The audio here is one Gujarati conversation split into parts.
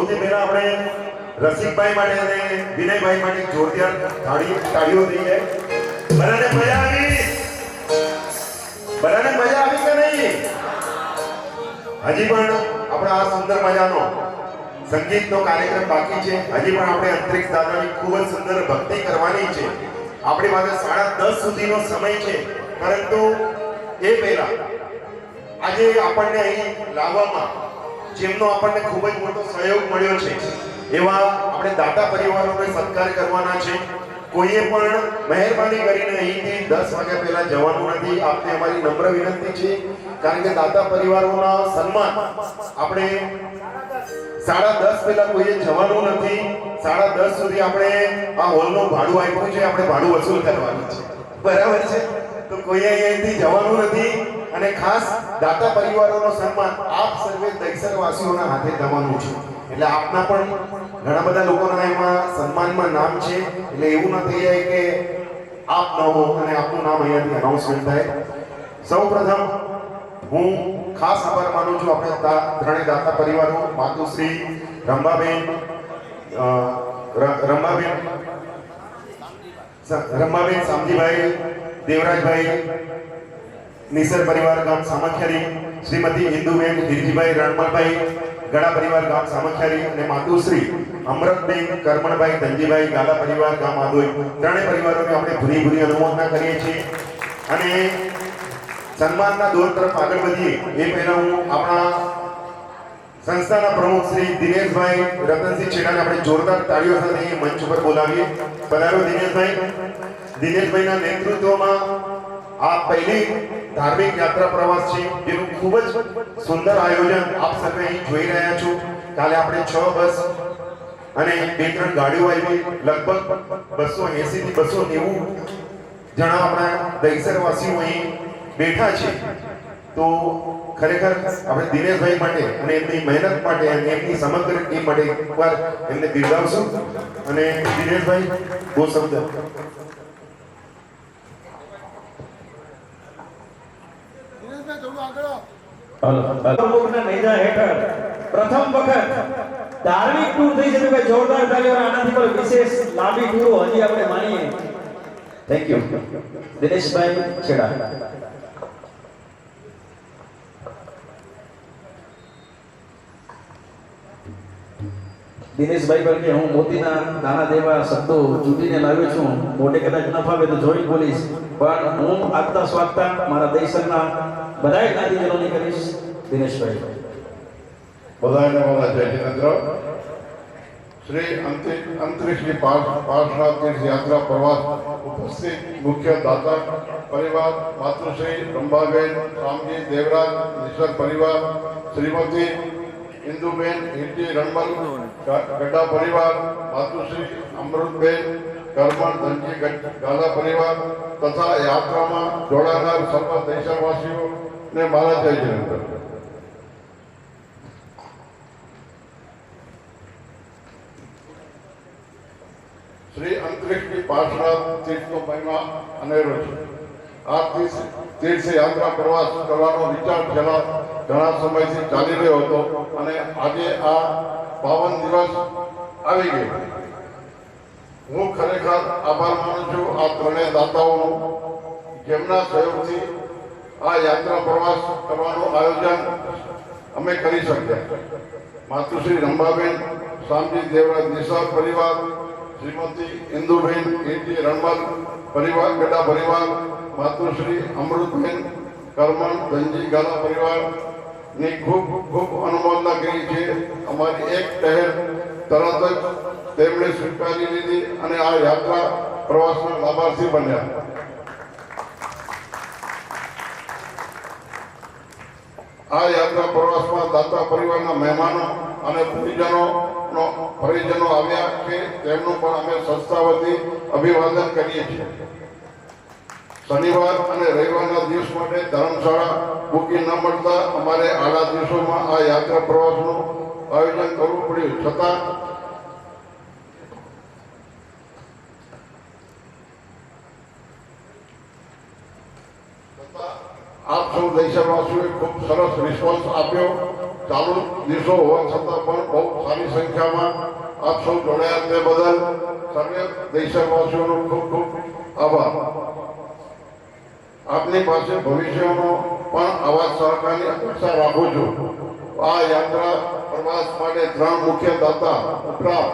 સૌથી પહેલા આપણે રસિકભાઈ માટે અને વિનયભાઈ માટે જોરદાર તાળીઓ દઈએ. બધાને મજા આવી? બધાને મજા આવી કે નહીં? હજી પણ આપણા આ સુંદર મજાનો સંગીતનો કાર્યક્રમ બાકી છે. હજી પણ આપણે અંતરિક્ષ દાદાની ખૂબ જ સુંદર ભક્તિ કરવાની છે. આપણી પાસે 10:30 સુધીનો સમય છે, પરંતુ એ પહેલા આજે આપણને અહીં લાવવામાં જેમનો આપણને ખૂબ જ મોટો સહયોગ મળ્યો છે એવા આપણે દાતા પરિવારોને સત્કાર કરવાના છે. કોઈએ પણ મહેરબાની કરીને અહીંથી 10 વાગ્યા પહેલા જવાનું નથી. આપને અમારી નમ્ર વિનંતી છે, કારણ કે દાતા પરિવારોના સન્માન આપણે 10:30 પહેલા કોઈએ જવાનું નથી. 10:30 સુધી આપણે આ હોલનું ભાડું આપ્યું છે, આપણે ભાડું વસૂલ કરવાનું છે. બરાબર છે? તો કોઈએ અહીંથી જવાનું નથી. અને ખાસ દાતા પરિવારોનો સન્માન આપ સર્વે દહીસરવાસીઓના હાથે થવાનું છે. એટલે આપના પણ ઘણા બધા લોકોના એમાં સન્માનમાં નામ છે. એટલે એવું ન થઈ જાય કે આપ ન હો અને આપનું નામ અહીંયાથી અનાઉન્સમેન્ટ થાય. સૌપ્રથમ હું ખાસ આભાર માનું છું આપણે ત્રણેય દાતા પરિવારો, માતુશ્રી રંભાબેન શામજીભાઈ, દેવરાજભાઈ, નિસર પરિવાર ગામ સામખિયારી, શ્રીમતી ઇન્દુબેન હિરજીભાઈ રણમલભાઈ, ગડા પરિવાર ગામ સામખિયારી અને માતુશ્રી અમૃતબેન કરમણભાઈ ધનજીભાઈ, ગાલા પરિવાર ગામ આદોઈ. ત્રણેય પરિવારોને આપણે ભૂરી અનુમોદના કરીએ છીએ. અને સન્માનના દોર તરફ આગળ વધીએ એ પહેલા હું આપણા સંસ્થાના પ્રમુખ શ્રી દિનેશભાઈ રતનસિંહ છેડાને આપણે જોરદાર તાળીઓ સાથે મંચ ઉપર બોલાવીએ. પધારો દિનેશભાઈ. દિનેશભાઈના નેતૃત્વમાં આ પહેલી ધાર્મિક યાત્રા પ્રવાસ છે, જેનું ખૂબ જ સુંદર આયોજન આપ સર્વે અહીં જોઈ રહ્યા છો. કાલે આપણે 6 બસ અને 2-3 ગાડીઓ આવી, લગભગ 280 થી 290 જણા આપણા દહીસરવાસીઓ અહીં બેઠા છે. તો ખરેખર આપણે દિનેશભાઈ માટે અને એમની મહેનત માટે અને એમની સમગ્ર ટીમ માટે એકવાર એમને બિરદાવશું. અને દિનેશભાઈ બહુ શબ્દ પ્રથમ વખત ધાર્મિક ટૂર થઈ છે. કે જોરદાર તાળીઓ. આનાથી પણ વિશેષ લાંબી ટૂરો હજી આપણે માણીએ. થેન્ક યુ દિનેશભાઈ છેડા. દિનેશભાઈ પર કે હું મોતીના દાણા જેવા શબ્દો ચૂંટીને લાવ્યો છું. મોટે કદાચ ન ફાવે તો જોઈ બોલીશ, પણ હું આગતા સ્વાગતા મારા દેશના બધાય જ્ઞાતિજનોની કરીશ. દિનેશભાઈ બધાને મારા જય જિનેન્દ્ર. શ્રી અંતરિક્ષની પાર્શ્વનાથ તીર્થ યાત્રા પ્રવાસ ઉપસ્થિત મુખ્ય દાતા પરિવાર માતૃશ્રી રંભાબેન, રામજી, દેવરાજ, નિસર પરિવાર, શ્રીમતી ઇન્દુબેન હિરજી રણમલ, ગડા પરિવાર, માતુશ્રી અમૃતબેન કરમણ ધનજી ગાલા પરિવાર તથા યાત્રામાં જોડાનાર સર્વ દેશવાસીઓને મારા જય જિનેન્દ્ર. શ્રી અંતરિક્ષની પાર્શ્વનાથ તીર્થનો મહિમા અનેરો છે. આ તીર્થ યાત્રા પ્રવાસ કરવાનો વિચાર છેલ્લા ઘણા સમયથી ચાલી રહ્યો હતો અને આજે આ પાવન દિવસ આવી ગયો. હું ખરેખર આભાર માનું છું આ ત્રણેય દાતાઓનો, જેમના સહયોગથી આ યાત્રા પ્રવાસ કરવાનું આયોજન અમે કરી શક્યા. માતુશ્રી રંભાબેન, શામજી, દેવરાજ, નિસર પરિવાર, શ્રીમતી ઇન્દુબેન હિરજી રણમલ પરિવાર, ગડા પરિવાર, માતુશ્રી અમૃતબેન કરમણ ધનજી ગાલા પરિવાર ની ખૂબ ખૂબ અનુમોદના કરી છે. અમારી એક પહેલ તરત જ તેમણે સ્વીકારી લીધી અને આ યાત્રા પ્રવાસના લાભાર્થી બન્યા. આ યાત્રા પ્રવાસમાં દાતા પરિવારના મહેમાનો અને પરિજનો આવ્યા છે. તેમનું પણ અમે સંસ્થા વતી અભિવાદન કરીએ છીએ. શનિવાર અને રવિવારના દિવસ માટે ધર્મશાળા બુકિંગ ન મળતા અમારે આડા દિવસોમાં આ યાત્રા પ્રવાસનું આયોજન કરવું પડ્યું. છતાં આપ સૌ દેશવાસીઓએ ખૂબ સરસ રિસ્પોન્સ આપ્યો ચાલુ દિવસો હોવા છતાં પણ બહુ સારી સંખ્યામાં આપ સૌ જોડાયા તે બદલ સર્વે દેશવાસીઓનો ખૂબ ખૂબ આભાર. આપની પાસે ભવિષ્યનો પણ આવા સહકારની અપેક્ષા રાખું છું. આ યાત્રા પ્રવાસ માટે 3 મુખ્ય દાતા ઉપરાંત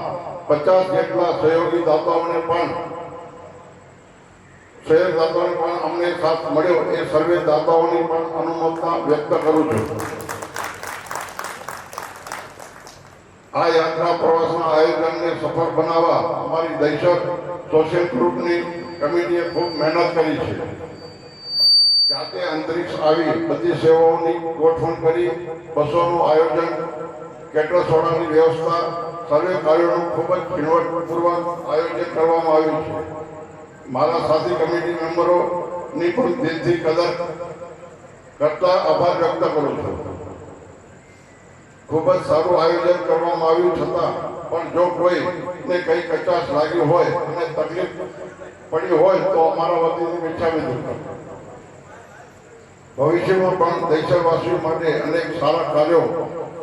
50 જેટલા સહયોગી દાતાઓને પણ અમને સાથ મળ્યો એ સર્વે દાતાઓની પણ અનુમોદના વ્યક્ત કરું છું. આ યાત્રા પ્રવાસના આયોજનને સફળ બનાવવા અમારી દહીસર સોશિયલ ગ્રુપની કમિટીએ ખૂબ મહેનત કરી છે. જાતે અંતરિક્ષ આવી બધી સેવાઓની ગોઠવણ કરી, બસોનું આયોજન, કેટરસોડાની વ્યવસ્થા, સર્વે કાર્યોનું ખૂબ જ ઝીણવટપૂર્વક આયોજન કરવામાં આવ્યું છે. મારા સાથી કમિટી મેમ્બરોની પણ દિલથી કદર કરતા આભાર વ્યક્ત કરું છું. ખૂબ જ સારું આયોજન કરવામાં આવ્યું છતાં પણ જો કોઈને કંઈ કચાશ લાગી હોય અને તકલીફ પડી હોય તો અમારા વતીથી ક્ષમા દૂર. ભવિષ્યમાં પણ દેશવાસીઓ માટે અનેક સારા કાર્યો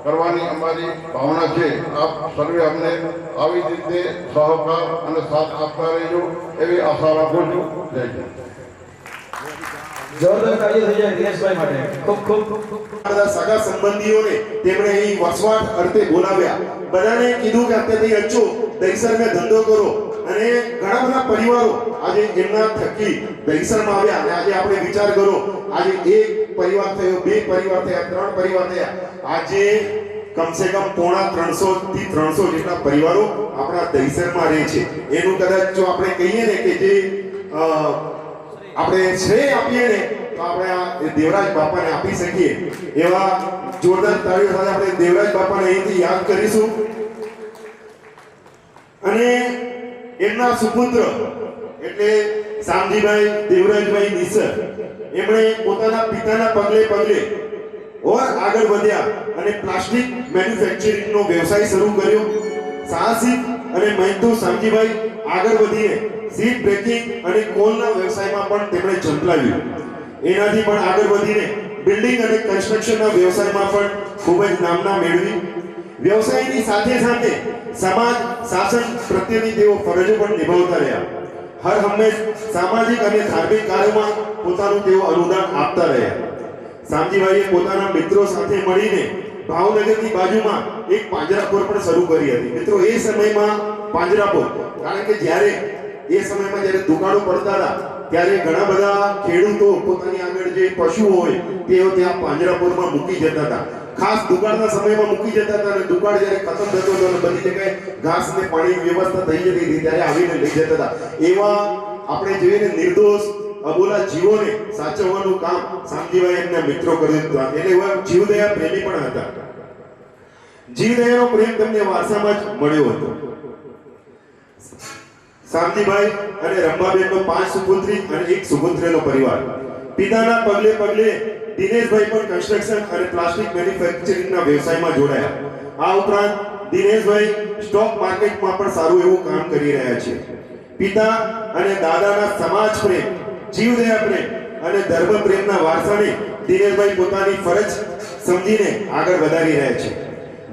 કરવાની અમારી ભાવના છે. આપ સર્વે અમને આવી રીતે સહકાર અને સાથ આપતા રહેજો એવી આશા રાખું છું. જય હિન્દ. જોરદાર તાળી થઈ જાય દિનેશભાઈ માટે. ખૂબ ખૂબ બધા સગા સંબંધીઓને તેમણે અહીં વસવાટ અર્થે બોલાવ્યા. બધાને કીધું કે અત્યારથી અચ્છો દહીસર મેં ધંધો કરો. અને ઘણા બધા પરિવારો આજે એમના થકી દહીસરમાં આવ્યા. અને આજે આપણે વિચાર કરો, આજે એક પરિવાર થયો, 2 પરિવાર થયા, 3 પરિવાર થયા. આજે કમસે કમ પોણા 300 થી 300 જેટલા પરિવારો આપણા દહીસરમાં રહે છે. એનું કદાચ જો આપણે કહીએ ને કે જે આપણે શ્રેય આપીએ ને તો આપણે આ દેવરાજ બાપાને આપી શકીએ. એવા જોરદાર તાળીઓ સાથે આપણે દેવરાજ બાપાને અહીંથી યાદ કરીશું. અને એમના સુપુત્ર એટલે શામજીભાઈ દેવરાજભાઈ નિસર, એમણે પોતાના પિતાના પગલે આગળ વધ્યા અને પ્લાસ્ટિક મેન્યુફેક્ચરિંગનો વ્યવસાય શરૂ કર્યો. સાહસિક અને મહેનતુ શામજીભાઈ આગળ વધીને સીટ બ્રેકિંગ અને કોલના વ્યવસાયમાં પણ તેમણે ઝંપલાવ્યું. એનાથી પણ આગળ વધીને બિલ્ડિંગ અને કન્સ્ટ્રક્શનના વ્યવસાયમાં પણ ખૂબ જ નામના મેળવી. વ્યવસાયની સાથે સાથે સમાજ શાસન પ્રત્યેની તેઓ ફરજો પણ નિભાવતા રહ્યા. હર હંમેશ સામાજિક અને ધાર્મિક કાર્યોમાં પોતાનું તેઓ અનુદાન આપતા રહ્યા. શામજીભાઈએ પોતાના મિત્રો સાથે મળીને ભાવનગરની બાજુમાં એક પાંજરાપોર પણ શરૂ કરી હતી. મિત્રો એ સમયમાં પાંજરાપોર, કારણ કે જ્યારે દુકાળો પડતા હતા ત્યારે ઘણા બધા ખેડૂતો પોતાની આગળ જે પશુઓ હોય તેઓ ત્યાં પાંજરાપોરમાં મૂકી જતા હતા. ખાસ દુકાળના સમયમાં મૂકી જતા હતા અને દુકાળ જ્યારે ખતમ થતો હતો અને બધી જગ્યાએ ઘાસ અને પાણીની વ્યવસ્થા થઈ જતી હતી ત્યારે આવીને લઈ જતા હતા. એવા આપણે જોઈએ ને નિર્દોષ અબોલા જીવોને સાચવવાનું કામ શામજીભાઈ એમના મિત્રો કર્યું હતું. એટલે એવા જીવદયા પ્રેમી પણ હતા. જીવદયાનો પ્રેમ તેમને વારસામાં જ મળ્યો હતો. શામજીભાઈ અને રંભાબેનનો 5 સુપુત્રી અને 1 સુપુત્રનો પરિવાર. પિતાના પગલે દિનેશભાઈ પણ કન્સ્ટ્રક્શન અને પ્લાસ્ટિક મેન્યુફેક્ચરિંગના વ્યવસાયમાં જોડાયા. આ ઉપરાંત દિનેશભાઈ સ્ટોક માર્કેટમાં પણ સારું એવું કામ કરી રહ્યા છે. પિતા અને દાદાના સમાજ પ્રેમ, જીવદયા પ્રેમ અને ધર્મ પ્રેમના વારસાને દિનેશભાઈ પોતાની ફરજ સમજીને આગળ વધારી રહ્યા છે.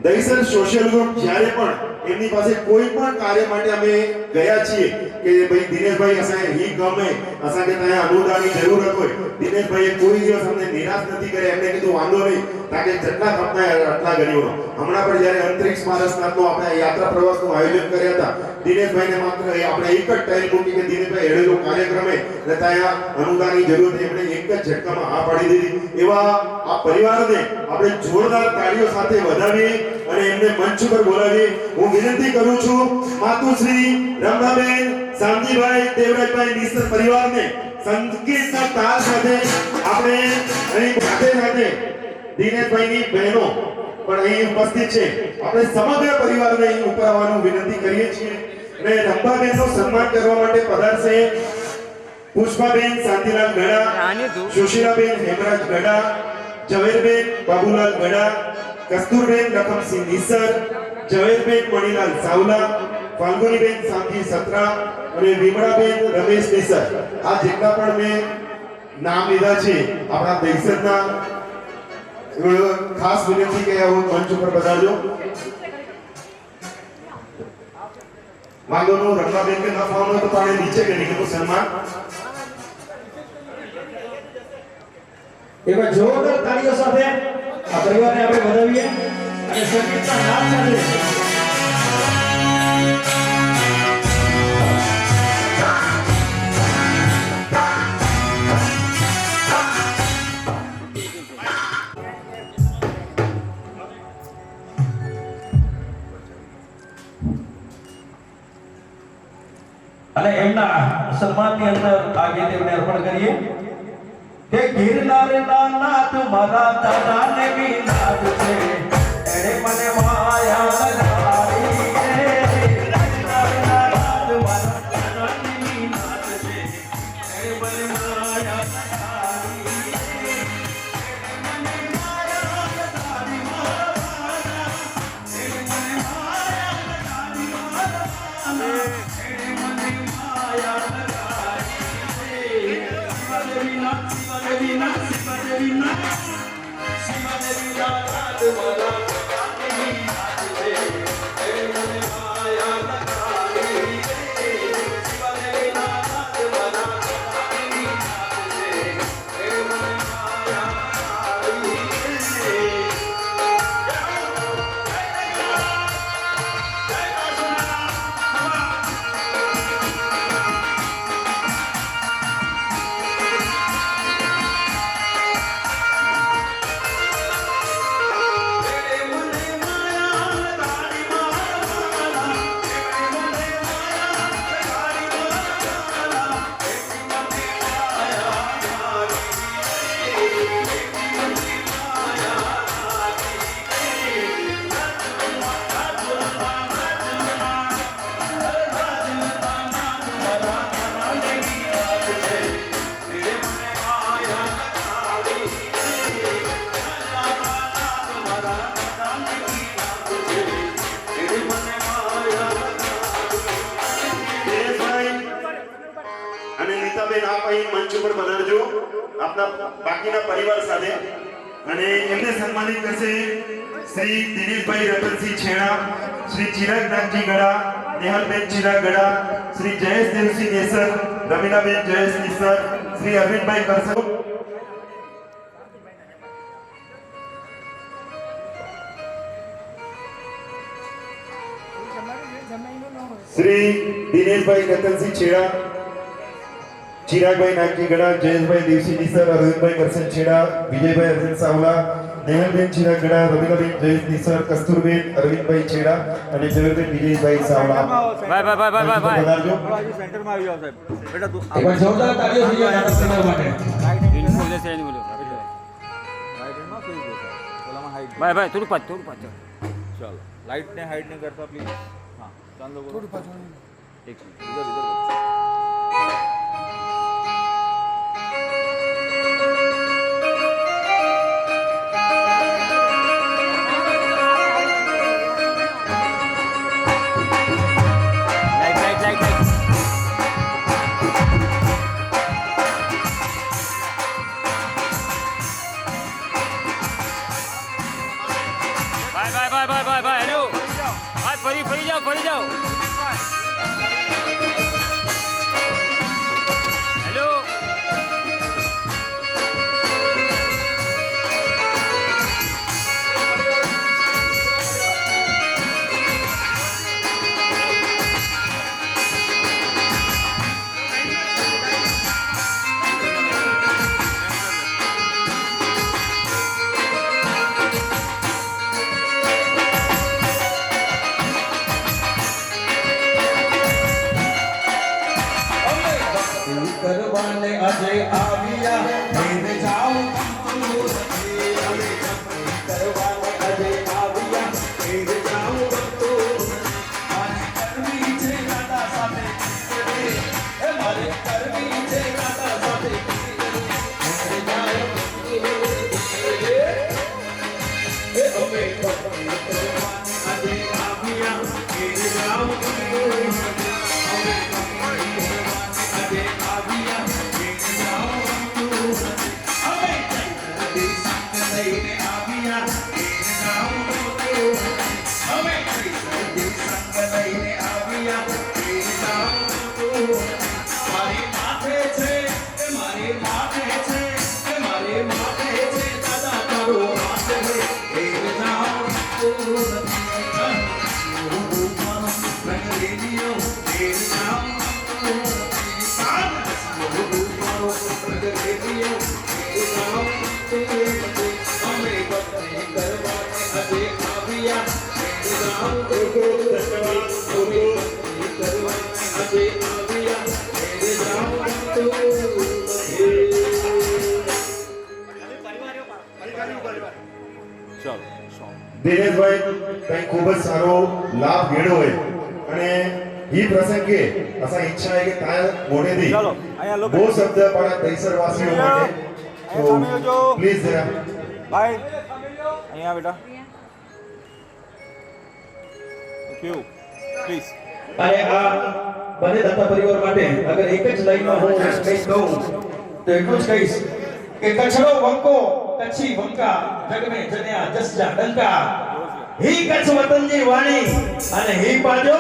દહીસર સોશિયલ ગ્રુપ જ્યારે પણ એમની પાસે કોઈ પણ કાર્ય માટે અમે ગયા છીએ કે ભાઈ દિનેશભાઈ અસાય હી ગમે અસાકે ત્યાં અનુદાનની જરૂરત હોય, દિનેશભાઈએ કોઈ દિવસ અમને નિરાશ નથી કર્યા. એમને કીધું વાંધો નહીં, તાકે જેટલા ખપના આટલા ગરીબો. હમણાં પણ જ્યારે અંતરિક્ષ મારસનાથનો આપણે યાત્રા પ્રવાસનું આયોજન કર્યા હતા, દિનેશભાઈને માત્ર આપણે એક જ ટાઈમ મૂકી કે દિનેશભાઈ હેડેલો કાર્યક્રમે એટલે ત્યાં અનુદાનની જરૂરત એમણે એક જ ઝટકામાં આ પાડી દીધી. એવા આ પરિવારને આપણે જોરદાર તાળીઓ સાથે વધાવીએ અને એમને મંચ ઉપર બોલાવીએ. હું વિનંતી કરું છું માતુશ્રી રંભાબેન શામજીભાઈ દેવરાજભાઈ નિસર પરિવારને સંગીતના તાલ સાથે આપણે અહીં સાથે દિનેશભાઈની બહેનો પણ અહીં ઉપસ્થિત છે. આપણે સમગ્ર પરિવારને અહીં ઉપર આવવાનું વિનંતી કરીએ છીએ. અને રંભાબેનનું સન્માન કરવા માટે પધારશે પુષ્પાબેન શાંતિલાલ ગડા, સુશીલાબેન હેમરાજ ગડા, ઝવેરબેન બાબુલાલ ગડા, કસ્તુરબેન લખમસિંહ નિસર, ઝવેરબેન મણીલાલ સાવલા, ફાલ્ગુનીબેન શાંતિ સત્રા અને વિમળાબેન રમેશ નિસર. આ જેટલા પણ મેં નામ લીધા છે આપણા દહીસરના ખાસ વિનંતી કે આવો મંચ ઉપર પધારજો. વાંધો નો રમવાબેન કે ન ફાવનો તો પાણી નીચે કરી દીધું સન્માન. એવા જોરદાર તાળીઓ સાથે આ પરિવારને આપણે વધાવીએ અને સંગીતના નાદ સાથે અને એમના સન્માનની અંદર આ ગીત એમને અર્પણ કરીએ કે ગિરનારના નાથ મારા દાદાને બી નાથ છે એણે મને માયા લગાડી રે. ગિરનારના નાથ મારા દાદાને બી નાથ છે એણે મને માયા લગાડી રે. એણે મને માયા લગાડી મારા વાલા. એણે મને માયા લગાડી મારા વાલા. એણે મને માયા લગાડી રે. મંચ ઉપર પધારજો આપના બાકીના પરિવાર સાથે. અને એમને સન્માનિત કરશે શ્રી દિનેશભાઈ રતનસિંહ છેડા, શ્રી ચિરાગ નાથજી ગડા, નેહલબેન ચિરાગ ગડા, શ્રી જયેશ દેવસિંહ નેસર, રમીલાબેન જયેશ નિસર, શ્રી અરવિંદભાઈ કરસર, શ્રી દિનેશભાઈ રતનસિંહ છેડા, ચિરાગભાઈ નાગજી ગડા, જયેશભાઈ દેવસિંહ નિસર, અરવિંદભાઈ કરસન છેડા, વિજયભાઈ અરવિંદ સાવલા, નેહલબેન ચિરાગ ગડા, રમીલાબેન જયેશ નિસર, કસ્તુરબેન અરવિંદભાઈ છેડા અને જયબેન વિજયભાઈ સાવલા. પધારજો. સેન્ટરમાં આવી જાવ સાહેબ. બેટા તું એકવાર જોરદાર તાળીઓ થઈ જાય નાટક કરવા માટે. ઇન્ફો લેશે એની બોલો રાઈટમાં કેવી છે ઓલામાં હાઈટ ભાઈ થોડું પાછળ ચાલો લાઈટ ને હાઈટ ને કરતા પ્લીઝ. હા ચાલો થોડું પાછળ એક મિનિટ ઇધર ભાઈ હેલો આ ફરી જાઓ હેલો દિનેશભાઈ કઈ ખૂબ જ સારો લાભ મેળવ્યો હોય અને એ પ્રસંગે અસા ઈચ્છા है कि तार मोड़े दी चलो आया लोग वो शब्द पड़ा दहीसर वासियों માટે तो प्लीज जरा बाय અહીંયા બેટા થેન્ક યુ પ્લીઝ અને આ બંને દત્તા પરિવાર માટે અગર એક જ લાઈનમાં હું કંઈક કહું તો એટલું જ કહીશ કે કચ્છનો વંકો કચ્છી વંકા જગ મે જન્યા જસજા ડંકા હી કચ્છ વતનની વાણી અને હી પાજો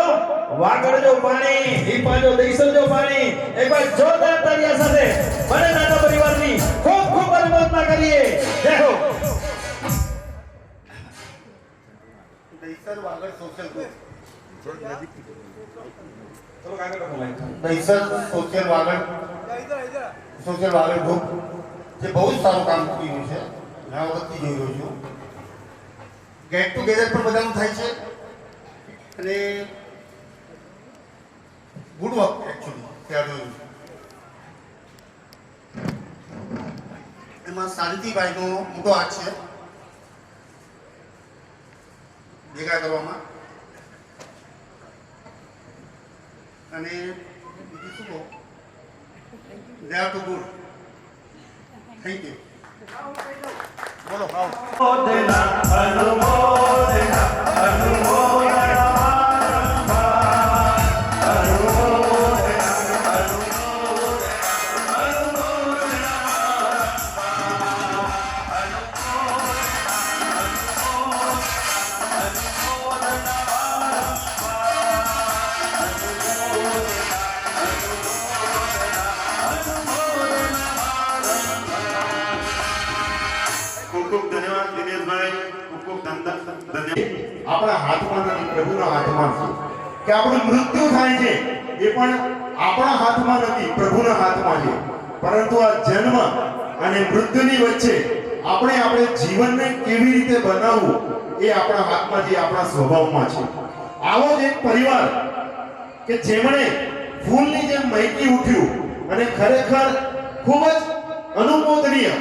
વાગડજો પાણી હી પાજો દઈસરજો પાણી એકવાર જોરદાર તાળીયા સાથે બંને દત્તા પરિવારની ખૂબ ખૂબ અનુમોદના કરીએ જય હો Dahisar Vagad social group Dahisar social Vagad group જે બહુ જ સારું કામ કર્યું છે ઘણા વખતથી જોઈ રહ્યો છું ગેટ ટુગેધર પણ બધાનું થાય છે અને ગુડ વર્ક એકચ્યુઅલી ત્યાં જોયું એમાં શાંતિભાઈનો મોટો હાથ છે ભેગા કરવામાં અને બીજું શું કહું they are too good thank you બોલો ખૂબ ધન્યવાદ દિનેશભાઈ ખૂબ ધન્યવાદ આપણા હાથમાં નથી પ્રભુના હાથમાં છે કે આપણું મૃત્યુ થાય છે એ પણ આપણા હાથમાં નથી પ્રભુના હાથમાં છે પરંતુ આ જન્મ અને મૃત્યુની વચ્ચે આપણે જીવનને કેવી રીતે બનાવવું એ આપણા હાથમાં છે આપણા સ્વભાવમાં છે આવો જ એક પરિવાર કે જેમણે ફૂલની જેમ મહેકી ઉઠ્યું અને ખરેખર ખૂબ જ અનુમોદનીય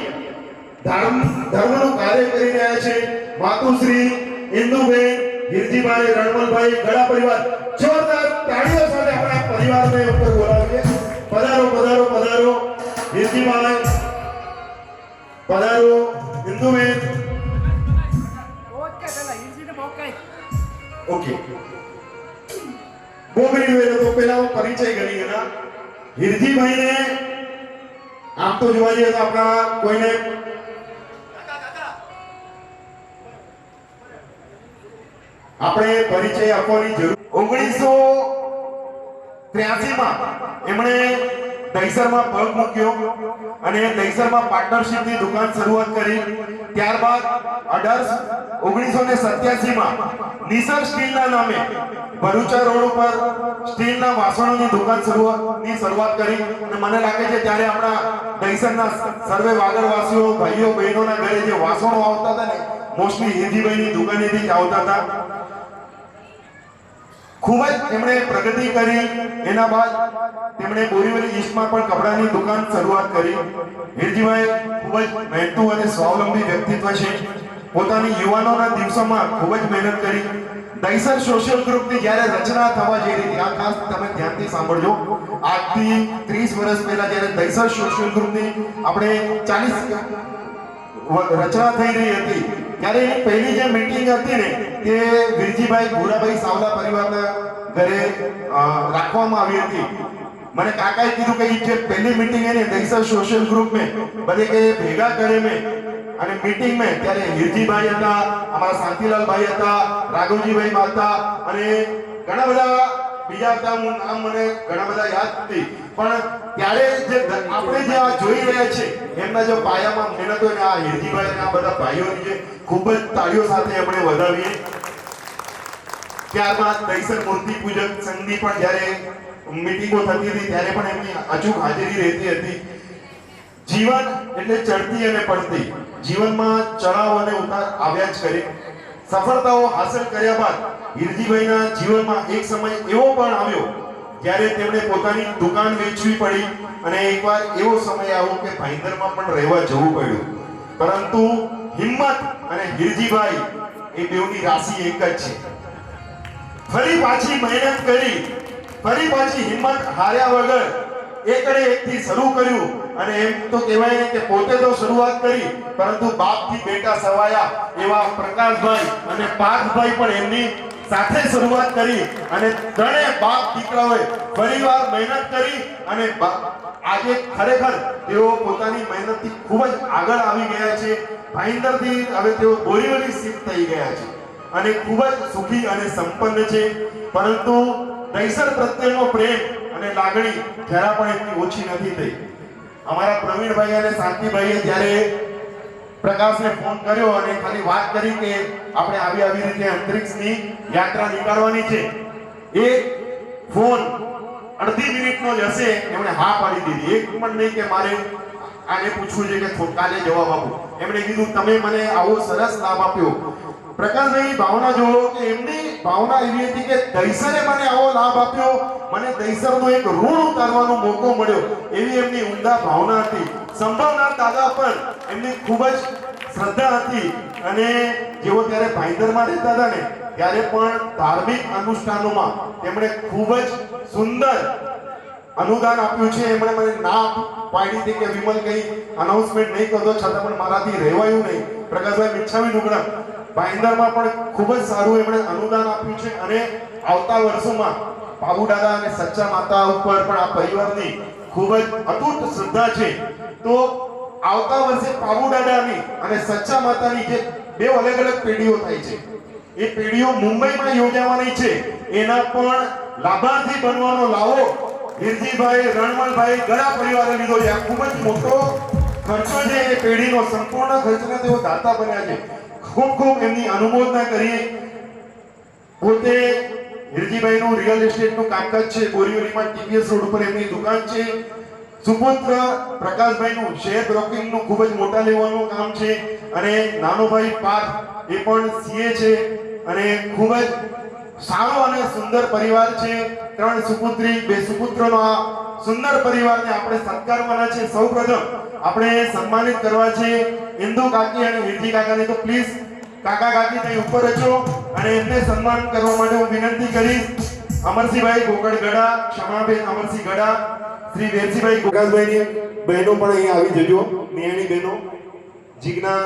ધર્મનું કાર્ય કરી રહ્યા છે માતુશ્રી ઇન્દુબેન હિરજીભાઈ રણમલભાઈ ગળા પરિવાર જોરદાર તાળીઓ સાથે આપણા પરિવારને ઉપર બોલાવીએ પધારો પધારો પધારો હિરજીભાઈ પધારો ઇન્દુબેન ઓકે બોબરી વેલો તો પહેલા પરિચય કરી ગયા હિરજીભાઈને આમ તો જોવા જઈએ તો આપણા કોઈને આપણે પરિચય આપવાની જરૂર 1983 માં એમણે દહીસરમાં પગ મૂક્યો અને દહીસરમાં પાર્ટનરશિપની દુકાન શરૂઆત કરી ત્યારબાદ 1987 માં નિસર સ્ટીલના નામે ભરૂચા રોડ ઉપર સ્ટીલના વાસણોની દુકાન શરૂઆત કરી અને મને લાગે છે ત્યારે આપણા દહીસરના સર્વે વાગડવાસીઓ ભાઈઓ બહેનોના ઘરે જે વાસણો આવતા હતા ને મોસ્ટલી હિરજીભાઈની દુકાનેથી જ આવતા હતા ખૂબ જ એમણે પ્રગતિ કરી એના બાદ તેમણે બોરીવલી ઈસ્ટમાં પણ કપડાની દુકાન શરૂઆત કરી હિરજીભાઈ ખૂબ જ મહેનતુ અને સ્વાવલંબી વ્યક્તિત્વ છે પોતાની યુવાનોના દિવસોમાં ખૂબ જ મહેનત કરી દહીસર સોશિયલ ગ્રુપની જ્યારે રચના થવા જઈ રહી હતી આ ખાસ તમે ધ્યાનથી સાંભળજો આજથી 30 વર્ષ પહેલા જ્યારે દહીસર સોશિયલ ગ્રુપની આપણે 40 રચના થઈ રહી હતી ત્યારે એની પહેલી જે મીટિંગ હતી ને તે વિરજીભાઈ ભૂરાભાઈ સાવલા પરિવારના ઘરે રાખવામાં આવી હતી મને કાકાએ કીધું કે જે પહેલી મીટિંગ है दहीसर सोशल ग्रुप में બધે કે ભેગા કરે મેં અને મીટિંગ में ત્યારે હિરજીભાઈ હતા અમારા શાંતિલાલભાઈ હતા રાઘવજીભાઈ હતા અને ઘણા બધા બીજા હતા હું નામ મને ઘણા બધા યાદ નથી પણ ત્યારે જે આપણે જે આ જોઈ રહ્યા છે એમના જો પાયામાં મહેનત હોય ને આ હિરજીભાઈ અને આ બધા ભાઈઓની જે ખૂબ જ તાળીઓ સાથે આપણે વધાવીએ ત્યારબાદ દહીસર મૂર્તિ પૂજક સંઘની પણ જ્યારે મીટિંગો થતી હતી ત્યારે પણ એમની અચૂક હાજરી રહેતી હતી જીવન એટલે ચડતી અને પડતી, જીવનમાં ચડાવ અને ઉતાર આવ્યા જ કરે. સફળતાઓ હાંસલ કર્યા બાદ હિરજીભાઈના જીવનમાં એક સમય એવો પણ આવ્યો જ્યારે તેમણે પોતાની દુકાન વેચવી પડી અને એકવાર એવો સમય આવ્યો કે ભાઈંદરમાં પણ રહેવા જવું પડ્યું. પરંતુ હિંમત અને હિરજીભાઈ એ બેઉની રાશિ એક જ છે. ફરી પાછી મહેનત કરી, ફરી પાછી હિંમત હાર્યા વગર એકડે એકથી શરૂ કર્યું અને એમ તો કહેવાય ને કે પોતે તો શરૂઆત કરી પરંતુ બાપથી બેટા સવાયા એવા પ્રકાશભાઈ અને પાર્થભાઈ પણ એમની સાથે શરૂઆત કરી અને ત્રણેય બાપ દીકરાઓએ ફરીવાર મહેનત કરી અને આજે ખરેખર તેઓ પોતાની મહેનતથી ખૂબ જ આગળ આવી ગયા છે. ભાઈંદરથી હવે તેઓ બોરીવલી શિફ્ટ થઈ ગયા છે અને ખૂબ જ સુખી અને સંપન્ન છે. પરંતુ દહીસર પ્રત્યેનો પ્રેમ અને લાગણી જરા પણ એટલી ઓછી નથી થઈ. અમારા પ્રવીણભાઈ અને શાંતિભાઈએ જ્યારે પ્રકાશને ફોન કર્યો અને ખાલી વાત કરી કે આપણે આવી રીતે અંતરિક્ષની યાત્રા નીકળવાની છે, એ ફોન અડધી મિનિટનો જ હશે એમણે હા પાડી દીધી. એક પણ નહીં કે મારે આને પૂછવું છે કે કાલે જવાબ આપો. એમણે કીધું તમે મને આવો સરસ લાભ આપ્યો. પ્રકાશભાઈની ભાવના જોવો કે એમની ભાવના એવી હતી કે દહીસરે મને આવો લાભ આપ્યો, મને દહીસરનો એક ઋણ ઉતારવાનો મોકો મળ્યો, એવી એમની ઊંડા ભાવના હતી. સંભાવના દાદા પર એમની ખૂબ જ શ્રદ્ધા હતી અને જેઓ ત્યારે ભાઈંદરમાં રહેતા હતા ને ત્યારે પણ ધાર્મિક અનુષ્ઠાનોમાં તેમણે ખૂબ જ સુંદર અનુદાન આપ્યું છે. એમણે મને ના પાડી હતી કે વિમલ કઈ અનાઉન્સમેન્ટ નહીં કરતો, છતાં પણ મારાથી રહેવાયું નહીં. પ્રકાશભાઈ મિચ્છામી નુગડા ભાઈંદરમાં પણ ખૂબ જ સારું એમણે અનુદાન આપ્યું છે અને આવતા વર્ષોમાં બાબુ દાદા અને સચ્ચા માતા ઉપર પણ આ પરિવારની ખૂબ જ અતૂટ શ્રદ્ધા છે. તો આવતા વર્ષે બાબુ દાદાની અને સચ્ચા માતાની જે બે અલગ અલગ પેઢીઓ થાય છે, એ પેઢીઓ મુંબઈમાં યોજાવાની છે. એના પણ લાભાર્થી બનવાનો લાવો હિરજીભાઈ રણમલભાઈ ગળા પરિવારે લીધો છે. આ ખૂબ જ મોટો ખર્ચો છે. એ પેઢીનો સંપૂર્ણ ખર્ચના તેઓ દાતા બન્યા છે. ખૂબ ખૂબ એમની અનુમોદના કરીએ. પોતે હિરજીભાઈનું રિયલ એસ્ટેટનું કામકાજ છે. બોરીવલીમાં ટીપીએસ રોડ ઉપર એમની દુકાન છે. સુપુત્ર પ્રકાશભાઈનું શેર બ્રોકિંગનું ખૂબ જ મોટા લેવલનું કામ છે અને નાનો ભાઈ પાર્થ એ પણ સીએ છે અને ખૂબ જ સારો અને સુંદર પરિવાર છે. ત્રણ સુપુત્રી, બે સુપુત્રોનો આ સુંદર પરિવારને આપણે સત્કારવાના છે. સૌપ્રથમ આપણે સન્માનિત કરવા છે ઇન્દુ કાકી અને હિરજી કાકાને. તો પ્લીઝ કાકા કાકી અહીં ઉપર છો અને એમને સન્માન કરવા માટે હું વિનંતી કરીશ. અમરસિંહભાઈ ગોકળગડા, ક્ષમાબેન અમરસિંહ ગડા, શ્રી વેરસિંહભાઈ પ્રકાશભાઈની બહેનો પણ અહીં આવી જજો. મિયાણી બહેનો, જીજ્ઞા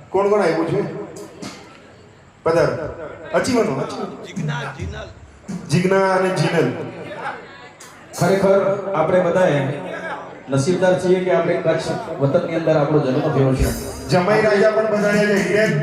કોણ કોણ આવ્યું છે? પધાર. અચીવનો જીજ્ઞા અને જીનલ. ખરેખર આપણે બધાએ નસીબદાર છીએ કે આપણે કચ્છ વતનની અંદર આપણો જન્મ થયો છે. જમાઈ રાજા પણ બધાને હિરેન.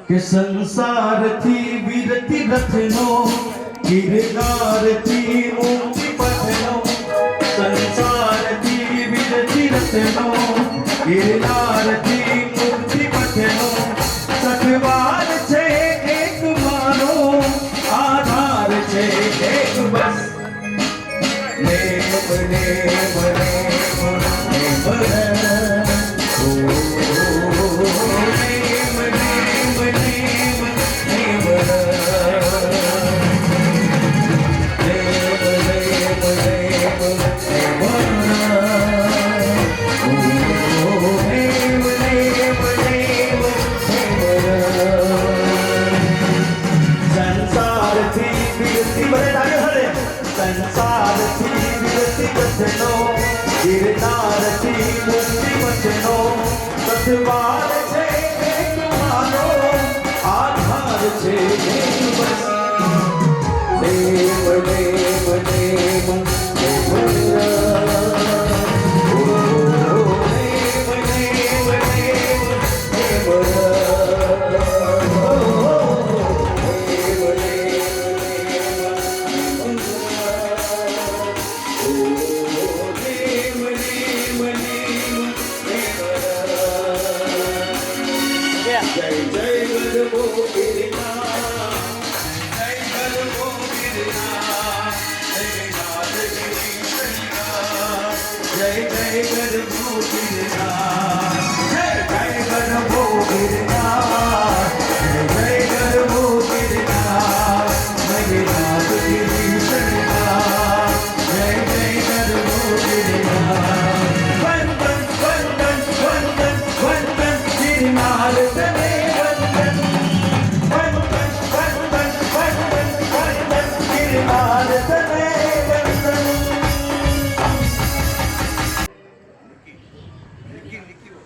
કે સંસારથી વિરતિ રથનો, ગિરનારથી મુક્તિ પથનો. સંસારથી વિરતિ રથનો, ગિરનારથી મુક્તિ પથનો. સખવાર છે એક મારો, આધાર છે એક બસ. નેમ નેમ નેમ નેમ સંસારથી વિરતિ પથનો, ગિરનારથી મુક્તિ પથનો. સતવાર છે એક મારો, આધાર છે એક બસ.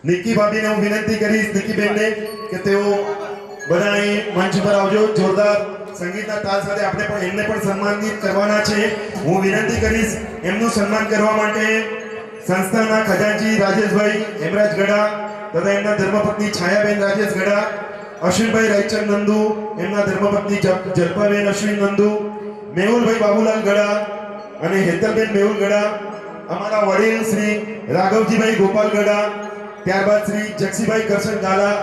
નિકી ભાભીને હું વિનંતી કરીશ, નિકી બેનને, કે તેઓ બધા અહીં મંચ પર આવજો. જોરદાર સંગીતના તાલ સાથે આપણે પણ એમને પણ સન્માનિત કરવાના છે. હું વિનંતી કરીશ એમનું સન્માન કરવા માટે સંસ્થાના ખજાનચી રાજેશભાઈ હેમરાજ ગડા તથા એમના ધર્મપત્ની છાયાબેન રાજેશ ગડા, અશ્વિનભાઈ રાયચંદ નંદુ, એમના ધર્મપત્ની જલ્પાબેન અશ્વિન નંદુ, મેહુલભાઈ બાબુલાલ ગડા અને હેતલબેન મેહુલ ગડા, અમારા વડીલ શ્રી રાઘવજીભાઈ ગોપાલ ગડા, ત્યારબાદ શ્રી જક્ષીભાઈ કરશન ગાલા,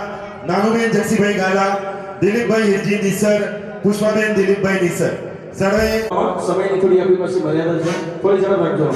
નાનુબેન જક્ષીભાઈ ગાલા, દિલીપભાઈ હિરજી નિસર, પુષ્પાબેન દિલીપભાઈ નિસર. સર્વે સમયની થોડી આપણી પાસે મર્યાદા છે, થોડી ઝડપ રાખજો.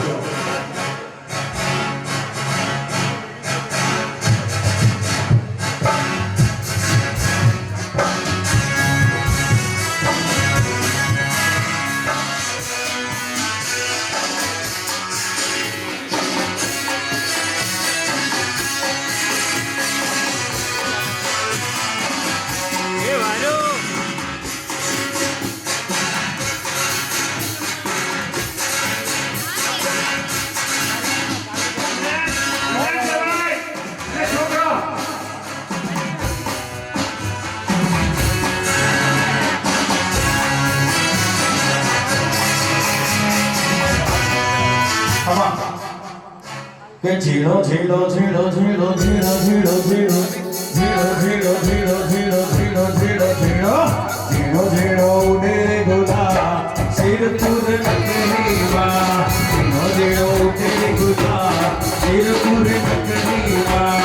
કે ઝીણો ઝીણો ઝીણો ઝીણો ઝીણો ઝીણો ઝીણો ઝીણો ઝીણો ઝીણો ઝીણો ઝીણો ઝીણો ઝીણો ઝીણો ઉડે ગુલા સિરપુર નગરીમાં, ઝીણો ઝીણો ઉડે ગુલા સિરપુર નગરીમાં,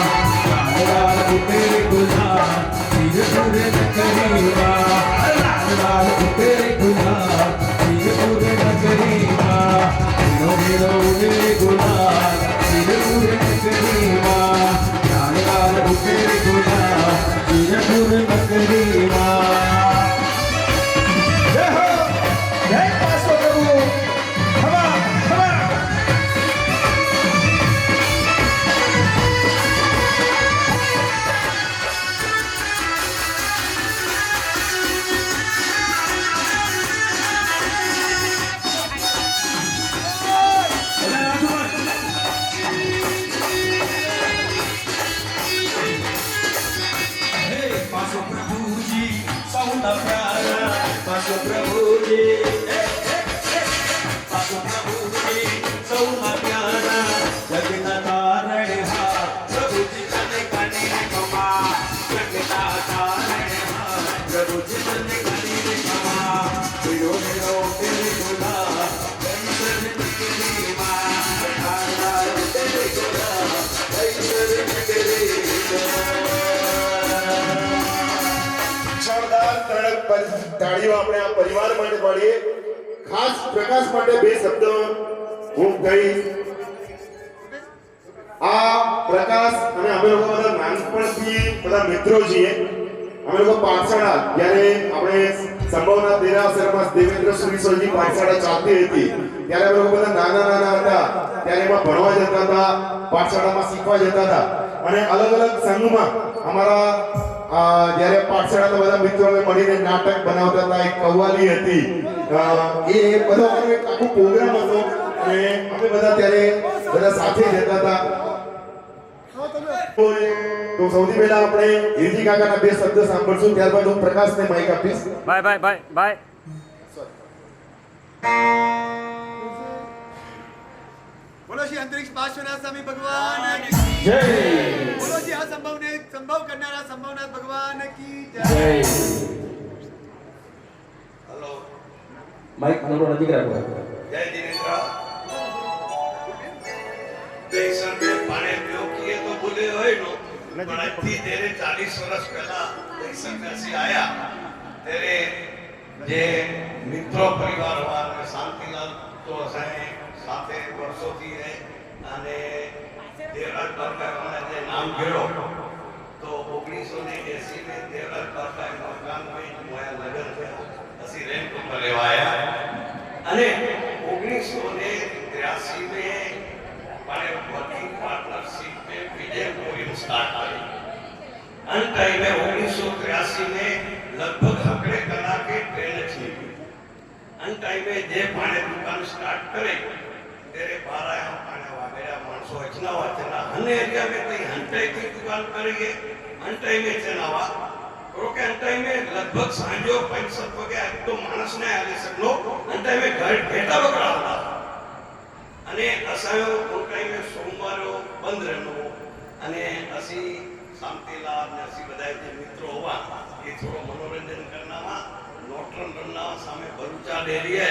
લાલ લાલ ઉડે ગુલા સિરપુર નગરીમાં, લાલ લાલ ઉડે ગુલા સિરપુર નગરીમાં, ઝીણો ઝીણો ઉડે ગુલા સિરપુર નગરીમાં, લાલ લાલ ઉડે ગુલા સિરપુર નગરીમાં. જય હો, જય પાસો પ્રભુ. ખમા ખમા. પાસો પ્રભુજી સૌના પ્યારા, પાસો પ્રભુજી, પાસો પ્રભુજી સૌના પ્યારા, જગના તારણહાર પ્રભુજી તને કની કમા, જગના તારણહાર પ્રભુજી તને કની કમા, હીરો હીરો તેરે ગુલા કૈસર નગરીમાં, તારા તેરે ગુલા કૈસર નગરીમાં. જોરદાર તડક તાળીઓ આપણે આ પરિવાર માટે પાડીએ. ખાસ પ્રકાશ માટે બે શબ્દ હું કહીશ. આ પ્રકાશ અને અમે લોકો બધા નાનપણથી બધા મિત્રો છીએ. અમે લોકો પાઠશાળા જ્યારે આપણે સંભવના દેરાસરમાં દેવેન્દ્ર સુરીસોજી પાઠશાળા ચાલતી હતી ત્યારે અમે લોકો બધા નાના હતા. ત્યારે એમાં ભણવા જતા હતા, પાઠશાળામાં શીખવા જતા હતા અને અલગ અલગ સંઘમાં અમારા જ્યારે પાઠશાળાના બધા મિત્રોએ મળીને નાટક બનાવતા હતા. એક કવ્વાલી હતી, એ બધો અમારો એક આખો પ્રોગ્રામ હતો અને અમે બધા ત્યારે બધા સાથે જતા હતા. તો સૌથી પહેલા આપણે હિરજી કાકાના બે શબ્દ સાંભળશું, ત્યારબાદ હું પ્રકાશને માઈક આપીશ. Bye bye bye bye. બોલો શ્રી અંતરિક્ષ પાર્શ્વનાથ સ્વામી ભગવાન કી જય બોલો શ્રી અસંભવને સંભવ કરનારા સંભવનાથ ભગવાન કી જય. જય હલો, માઈક થોડો નજીક રાખો. જય દિનેન્દ્ર. દઈસર में पाने पियो किए तो बोले होय नो પણ આજથી તેરે 40 વર્ષ પહેલા દઈસર में ਅਸੀਂ આયા તેરે જે મિત્રો પરિવાર हुआ અને શાંતિલાલ તો અસાને સાથે વર્ષોથી હે અને દેવરાજ બારકાઈ જે નામ ગેળો તો 1980 में દેવરાજ બારકાઈ મકાન में મોયા લગન થયા ਅਸੀਂ રેન્ટ ઉપર રહેવા આયા અને 1983 में हमारे वर्किंग पार्टनरशिप में विजय मोहिम स्टार्ट हुई। अन टाइम में 1983 में लगभग हकड़े कला के ट्रेन थी। अन टाइम में जे पाने दुकान स्टार्ट करे तेरे 12 पाने वागेरा मानसो इतना वाचना हने एरिया में कहीं हंटे की दुकान करेंगे अन टाइम में चनावा क्योंकि अन टाइम में लगभग सांजो 5 वागे तो मानस ने आले सकलो अन टाइम में घर बेटा बकरा होता અને અસાયો ટાઈમે સોમવારો બંધ રહેનો અને અસી શાંતિલાલ ને અસી બધાય જે મિત્રો હોવા એ થોડો મનોરંજન કરનામાં નોટરન રનના સામે ભરૂચા ડેરી હે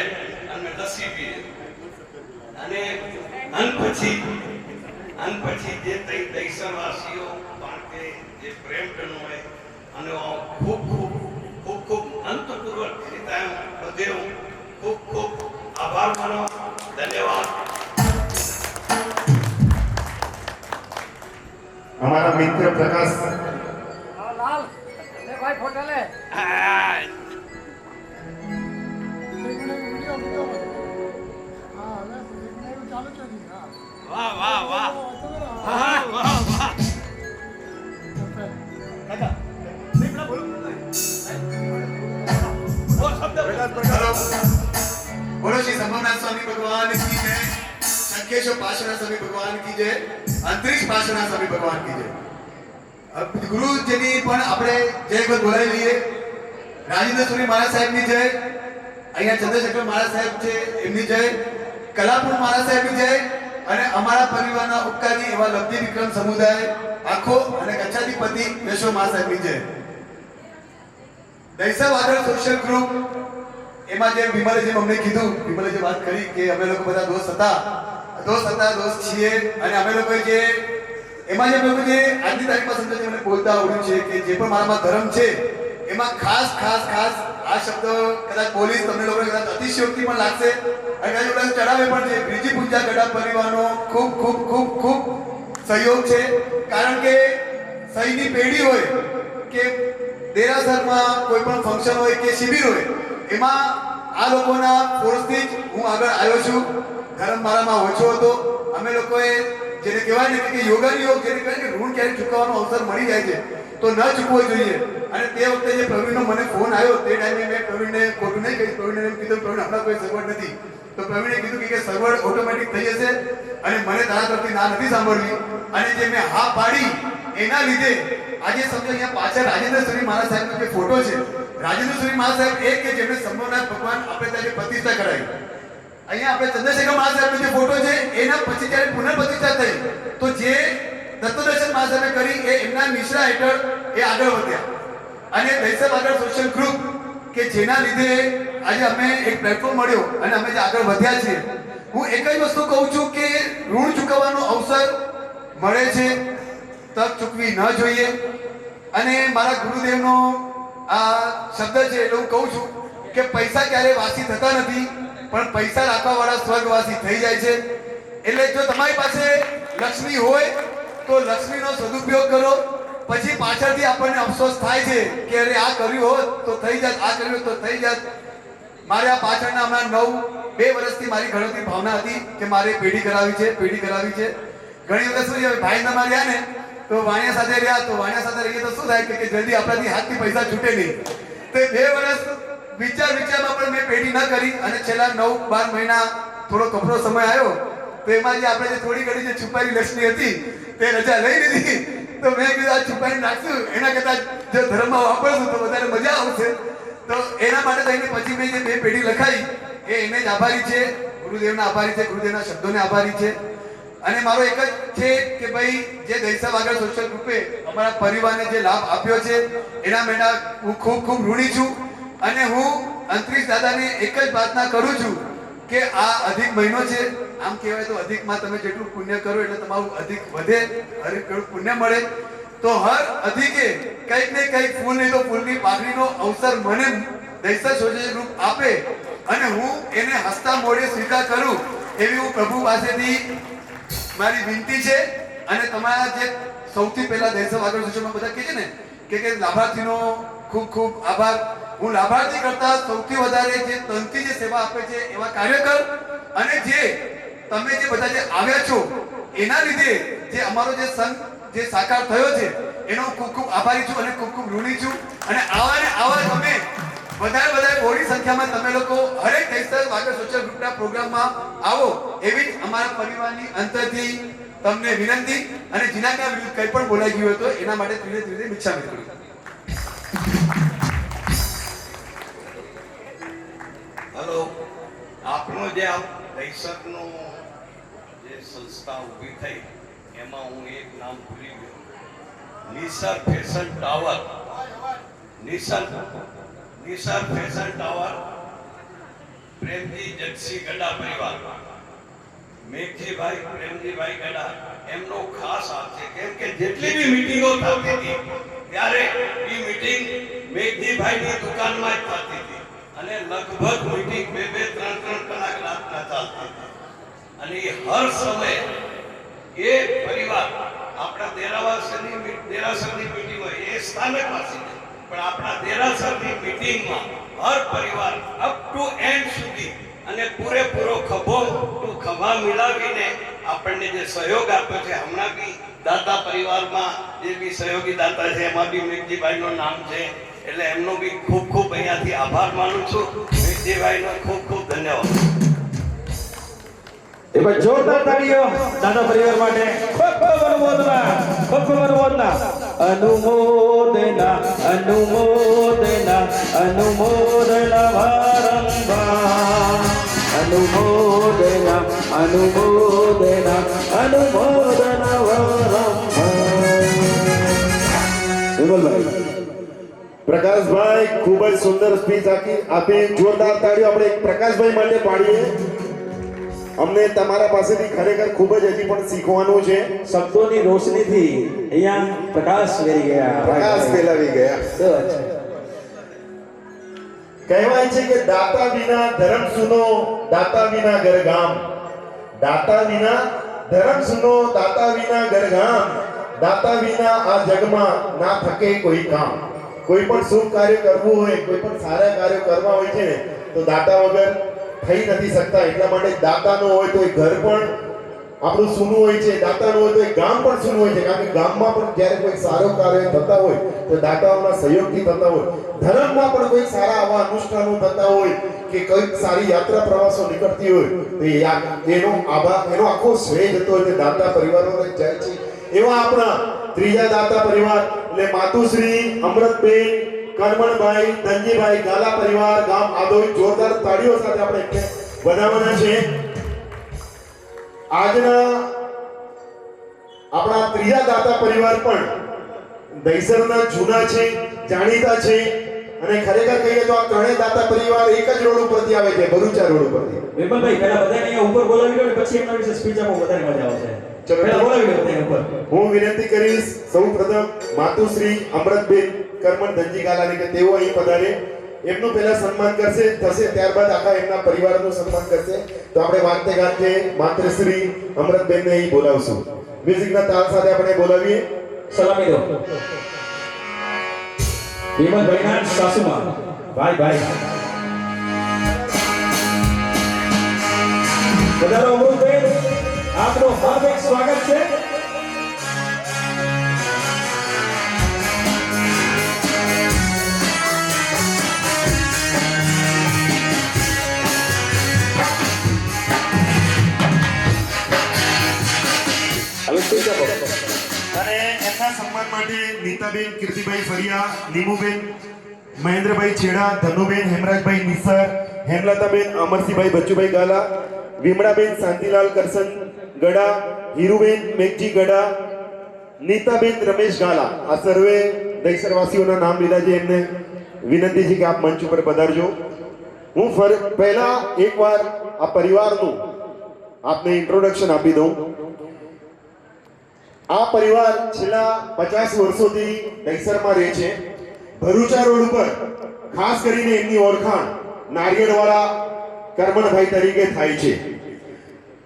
અને લસ્સી પીએ અને અન પછી જે તઈ દઈસર વાસીઓ માટે જે પ્રેમ કરનો હોય અને ખૂબ ખૂબ ખૂબ ખૂબ અંતપૂર્વક હિતાય બધે ખૂબ ખૂબ આભાર માનો ધન્યવાદ. અમારા મિત્ર પ્રકાશ લાલ લે ભાઈ ફોટો લે. વાહ વાહ વાહ વાહ વાહ વાહ. બોલો શ્રી સંભવનાથ સ્વામી ભગવાન કી જય. સંકેશ્વર પાર્શ્વનાથ સ્વામી ભગવાન કી જય. અંતરિક્ષ પાર્શ્વનાથ સ્વામી ભગવાન કી જય. ગુરુજીની પણ આપણે જય એકવાર બોલાવી લઈએ. રાજેન્દ્ર સુરી મહારાજ સાહેબની જય. અહીંયા ચંદ્રશેખર મહારાજ સાહેબ છે એમની જય. કલાપુર મહારાજ સાહેબની જય. અને અમારા પરિવારના ઉપકારી એવા લબ્ધિ વિક્રમ સમુદાય આખો અને કચ્છાધિપતિ યશો મહારાજ સાહેબની જય. દઈસર વાદળ સોશિયલ ગ્રુપ એમાં જે વિમલે જેમ અમને કીધું, વિમલે જે વાત કરી કે અમે લોકો બધા દોસ્ત છીએ અને અમે લોકો જે એમાં જે લોકો જે આજની તારીખમાં સમજો મને બોલતા આવડ્યું છે કે જે પણ મારામાં ધર્મ છે એમાં ખાસ આ શબ્દ કદાચ બોલીશ તમને લોકો કદાચ અતિશયોક્તિ પણ લાગશે અને કદાચ લોકો ચડાવે પણ છે. બ્રિજી પૂજા ગઢા પરિવારનો ખૂબ ખૂબ ખૂબ ખૂબ સહયોગ છે. કારણ કે સહીની પેઢી હોય કે દેરાસરમાં કોઈ પણ ફંક્શન હોય કે શિબિર હોય એમાં આ લોકોના ફોર્સથી જ હું આગળ આવ્યો છું. ધર્મ મારામાં ઓછો હતો. અમે લોકોએ જેને કહેવાય ને કે યોગાની યોગ જેને કહેવાય કે ઋણ ક્યારેક ચૂકવવાનો અવસર મળી જાય છે તો ન ચૂકવો જોઈએ. અને તે વખતે જે પ્રવીણનો મને ફોન આવ્યો તે ટાઈમે મેં પ્રવીણને ખોટું નહીં કહીશ. પ્રવીણને એમ કીધું પ્રવીણ હમણાં કોઈ સગવડ નથી. તો પ્રવીણે કીધું કે સગવડ ઓટોમેટિક થઈ જશે અને મને તારા તરફથી ના નથી સાંભળવી. અને જે મેં હા પાડી એના લીધે આજે સમજો અહીંયા પાછળ રાજેન્દ્ર સુરી મહારાજ સાહેબનો જે ફોટો છે, રાજેન્દ્ર સુરી મહારાજ સાહેબ એક કે જેમણે સંભવનાથ ભગવાન આપણે ત્યાં જે પ્રતિષ્ઠા કરાવી. અહીંયા આપણે ચંદ્રશેખર મહારાજ સાહેબનો જે ફોટો છે એના પછી જ્યારે પુનઃપ્રતિષ્ઠા થઈ તો જે દત્તદર્શન મહારાજ સાહેબે કરી એ એમના નિશ્રા હેઠળ એ આગળ વધ્યા. અને દઈસર આગળ સોશિયલ ગ્રુપ કે જેના લીધે આજે અમે એક પ્લેટફોર્મ મળ્યો અને અમે જે આગળ વધ્યા છીએ. હું એક જ વસ્તુ કહું છું કે ઋણ ચૂકવવાનો અવસર મળે છે, તક ચૂકવી ન જોઈએ. અને મારા ગુરુદેવનો આ શબ્દ છે એટલે હું કહું છું કે પૈસા ક્યારે વાસી થતા નથી પણ પૈસા રાખવાવાળા સ્વર્ગવાસી થઈ જાય છે. એટલે જો તમારી પાસે લક્ષ્મી હોય તો લક્ષ્મીનો સદુપયોગ કરો. પછી પાછળથી આપણને અફસોસ થાય છે કે અરે આ કર્યું હોત તો થઈ જાત, આ કર્યું તો થઈ જાત. મારે આ પાછળના હમણાં 2 વર્ષથી મારી ઘણી ભાવના હતી કે મારે પેઢી કરાવી છે. ઘણી વખત શું છે ભાઈ તમારે રહ્યા ને તો વાણિયા સાથે રહ્યા તો વાણિયા સાથે રહીએ તો શું થાય કે જલ્દી આપણાથી હાથથી પૈસા છૂટે નહીં. તો 2 વર્ષ વિચારમાં પણ મેં પેઢી ન કરી અને છેલ્લા 9-12 મહિના થોડો કપરો સમય આવ્યો તો એમાં જે આપણે જે થોડી ઘણી જે છુપાયેલી લક્ષ્મી હતી તે રજા લઈ લીધી. તો મેં કીધું આ છુપાઈને નાખશું એના કરતાં જો ધર્મમાં વાપરશું તો વધારે મજા આવશે. તો એના માટે થઈને પછી મેં જે 2 પેઢી લખાઈ એ એને જ આભારી છે, ગુરુદેવના આભારી છે, ગુરુદેવના શબ્દોને આભારી છે. અને મારો એક જ છે કે ભાઈ જે દહીસર વાગડ સોશિયલ ગ્રુપે અમારા પરિવારને જે લાભ આપ્યો છે એના માટે હું ખૂબ ખૂબ ઋણી છું. અને હું અંતરીક્ષ દાદાને એક જ પ્રાર્થના કરું છું કે આ અધિક મહિનો છે, આમ કહેવાય તો અધિકમાં તમે જેટલું પુણ્ય કરો એટલે તમારું અધિક વધે, હરેક પુણ્ય મળે. તો હર અધિકે કંઈક ને કંઈક ફૂલ નહીં તો ફૂલની પાકડીનો અવસર મને દહીસર સોશિયલ ગ્રુપ આપે અને હું એને હસતા મોઢે સ્વીકાર કરું એવી હું પ્રભુ પાસેથી મારી વિનંતી છે. અને તમારા જે સૌથી પહેલા દહીસર વાગડ સોશિયલમાં બધા કહે છે ને કે લાભાર્થીનો ખૂબ ખૂબ આભાર. હું લાભાર્થી કરતા સૌથી વધારે જે તનથી જે સેવા આપે છે એવા કાર્યકર અને જે તમે જે બધા જે આવ્યા છો એના લીધે જે અમારો જે સંઘ જે સાકાર થયો છે એનો ખૂબ ખૂબ આભારી છું અને ખૂબ ખૂબ ઋણી છું. અને આવા ને આવા તમે વધારે મોટી સંખ્યામાં તમે લોકો હરેક દહીસર વાગડ સોશિયલ ગ્રુપના પ્રોગ્રામમાં આવો એવી જ અમારા પરિવારની અંતરથી તમને વિનંતી. અને જીનાના વિરુદ્ધ કંઈ પણ બોલાઈ ગયું હોય તો એના માટે ધીરે મિચ્છામી કરું. હલો, આપનો જે આ દહીસરનો જે સંસ્થા ઊભી થઈ એમાં હું એક નામ ભૂલી ગયો, Nisar fashion tower. Nisar fashion tower Premji Jagsi Gada પરિવાર, મેઘજીભાઈ પ્રેમજીભાઈ ગડા એમનો ખાસ હાથ છે. કેમ કે જેટલી બી મીટિંગો થતી હતી ત્યારે એ મીટિંગ મેઘજીભાઈની દુકાનમાં જ થતી હતી અને લગભગ મીટિંગ 2-3 કલાક રાતના ચાલતી હતી. અને એ હર સમય એ પરિવાર આપણા દેરાસરની મીટિંગ હોય એ સ્થાનકવાસી છે પણ આપણા દેરાસરની મીટિંગમાં હર પરિવાર અપ ટુ એન્ડ સુધી અને પૂરેપૂરો ખભા મિલાવીને આપણને જે સહયોગ આપ્યો છે. હમણાં બી દાતા પરિવારમાં જે બી સહયોગી દાતા છે એમાં બી મેઘજીભાઈનું નામ છે એટલે એમનો બી ખૂબ ખૂબ અહીંયાથી આભાર માનું છું. મેઘજીભાઈનો ખૂબ ખૂબ ધન્યવાદ. એ ભાઈ જોરદાર તાળીઓ દાદા પરિવાર માટે. ખૂબ ખૂબ અનુમોદના, ખૂબ ખૂબ અનુમોદના. અનુમોદના અનુમોદના અનુમોદના વારંવાર. અનુમોદના અનુમોદના અનુમોદના વારંવાર. પ્રકાશભાઈ ખૂબ જ સુંદર સ્પીચ આપી. જોરદાર તાળીઓ આપણે પ્રકાશભાઈ માટે પાડીએ. અમને તમારા પાસેથી ખરેખર ખૂબ જ હજી પણ શીખવાનું છે. શબ્દોની રોશનીથી અહીંયા પ્રકાશ વેરી ગયા, પ્રકાશ ફેલાવી ગયા. કહેવાય છે કે દાતા વિના ધર્મ સુનો, દાતા વિના ઘર ગામ. દાતા વિના ધર્મ સુનો, દાતા વિના ઘર ગામ. દાતા વિના આ જગમાં ના થકે કોઈ કામ. કોઈ પણ શુભ કાર્ય કરવું હોય, કોઈ પણ સારા કાર્ય કરવા હોય છે તો દાતા વગર થઈ નથી શકતા. એટલા માટે દાતાનો હોય તો એ ઘર પણ આપણું સૂનું હોય છે, દાતાનો હોય તો એ ગામ પણ સૂનું હોય છે. કારણ કે ગામમાં પણ જ્યારે કોઈ સારો કાર્ય થતા હોય તો દાતાઓના સહયોગથી થતા હોય. ધર્મમાં પણ કોઈ સારા આવા અનુષ્ઠાનો થતા હોય કે કોઈક સારી યાત્રા પ્રવાસો નીકળતી હોય તો એનો આખો શ્રેય જતો હોય તે દાતા પરિવારોને જાય છે. એવા આપણા ત્રીજા દાતા પરિવાર એટલે માતુશ્રી અમૃતબેન કરમણભાઈ ધનજીભાઈ ગાલા પરિવાર ગામ આદોઈ. જોરદાર તાળીઓ સાથે આપણે વધાવવાના છે. આજના આપણા ત્રીજા દાતા પરિવાર પણ દહીસરના જૂના છે, જાણીતા છે અને ખરેખર કહીએ તો આ ત્રણેય દાતા પરિવાર એક જ રોડ ઉપરથી આવે છે, ભરૂચા રોડ ઉપરથી. વિમલભાઈ પહેલા બધાને અહીંયા ઉપર બોલાવી લો ને પછી એમના વિશે સ્પીચ આપો, વધારે મજા આવશે. પહેલા બોલાવી લો બધાને ઉપર. હું વિનંતી કરીશ સૌપ્રથમ માતુશ્રી અમૃતબેન કરમણ ધનજીગાલાની કે તેઓ અહીં પધારે. એમનું પહેલા સન્માન થશે ત્યારબાદ આખા એમના પરિવારનું સન્માન કરશે. તો આપણે વાંચતે ગાતે માતૃશ્રી અમૃતબેનને અહીં બોલાવશું. મ્યુઝિકના તાલ સાથે આપણે બોલાવીએ. સલામી દો વિમલભાઈના સાસુમાં. ભાઈ બધાનો અમૃતબેન આપનું હાર્દિક સ્વાગત છે. અને એમના સન્માન માટે નીતાબેન કીર્તિભાઈ ફરિયા, નીમુબેન મહેન્દ્રભાઈ છેડા, ધનુબેન હેમરાજભાઈ નિસર, હેમલતાબેન અમરસિંહભાઈ બચ્ચુભાઈ ગાલા, વિમળાબેન શાંતિલાલ કરસન ગડા, હીરુબેન મેઘજી ગડા, નીતાબેન રમેશ ગાલા. આ સર્વે દહીસરવાસીઓના નામ લીધા છે. એમને વિનંતી છે કે આપ મંચ ઉપર પધારજો. હું પહેલા એકવાર આ પરિવારનું આપને ઇન્ટ્રોડક્શન આપી દઉં. આ પરિવાર છેલ્લા 50 વર્ષોથી દહીસરમાં રહે છે. ભરૂચા રોડ ઉપર ખાસ કરીને એમની ઓળખાણ નારિયેળવાળા કરમણભાઈ તરીકે થાય છે.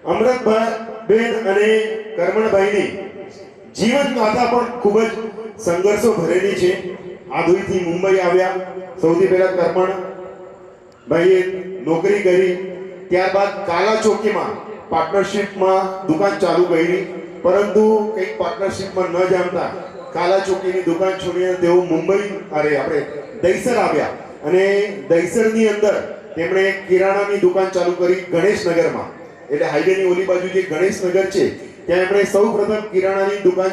અમૃતભાઈ બેન અને કરમણભાઈની જીવન ગાથા પણ ખૂબ જ સંઘર્ષો ભરેલી છે. આધુઈથી મુંબઈ આવ્યા. સૌથી પહેલા કરમણભાઈએ નોકરી કરી, ત્યારબાદ કાલા ચોકીમાં પાર્ટનરશિપમાં દુકાન ચાલુ કરી, પરંતુ કંઈક પાર્ટનરશિપમાં ન જામતા કાલા ચોકીની દુકાન છોડીને તેઓ મુંબઈ આપણે દહીસર આવ્યા અને દહીસરની અંદર તેમણે કિરાણાની દુકાન ચાલુ કરી ગણેશનગરમાં. એટલે હાઈવેની ઓલી બાજુ જે ગણેશનગર છે ત્યાં એમણે સૌપ્રથમ કિરાણાની દુકાન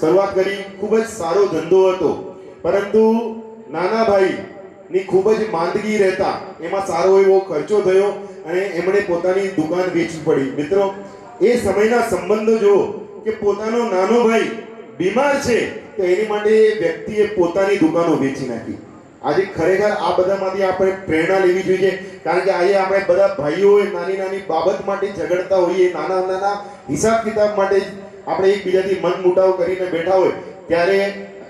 શરૂઆત કરી. ખૂબ જ સારો ધંધો હતો, પરંતુ નાના ભાઈની ખૂબ જ માંદગી રહેતા એમાં સારો એવો ખર્ચો થયો અને એમણે પોતાની દુકાન વેચવી પડી. મિત્રો, એ સમયના સંબંધો જુઓ કે પોતાનો નાનો ભાઈ બીમાર છે તો એની માટે વ્યક્તિએ પોતાની દુકાનો વેચી નાખી. આજે ખરેખર આ બધામાંથી આપણે પ્રેરણા લેવી જોઈએ, કારણ કે આજે આપણે બધા ભાઈઓ નાની નાની બાબત માટે ઝઘડતા હોઈએ, નાના નાના હિસાબ કિતાબ માટે આપણે એકબીજાથી મન મુટાવ કરીને બેઠા હોય, ત્યારે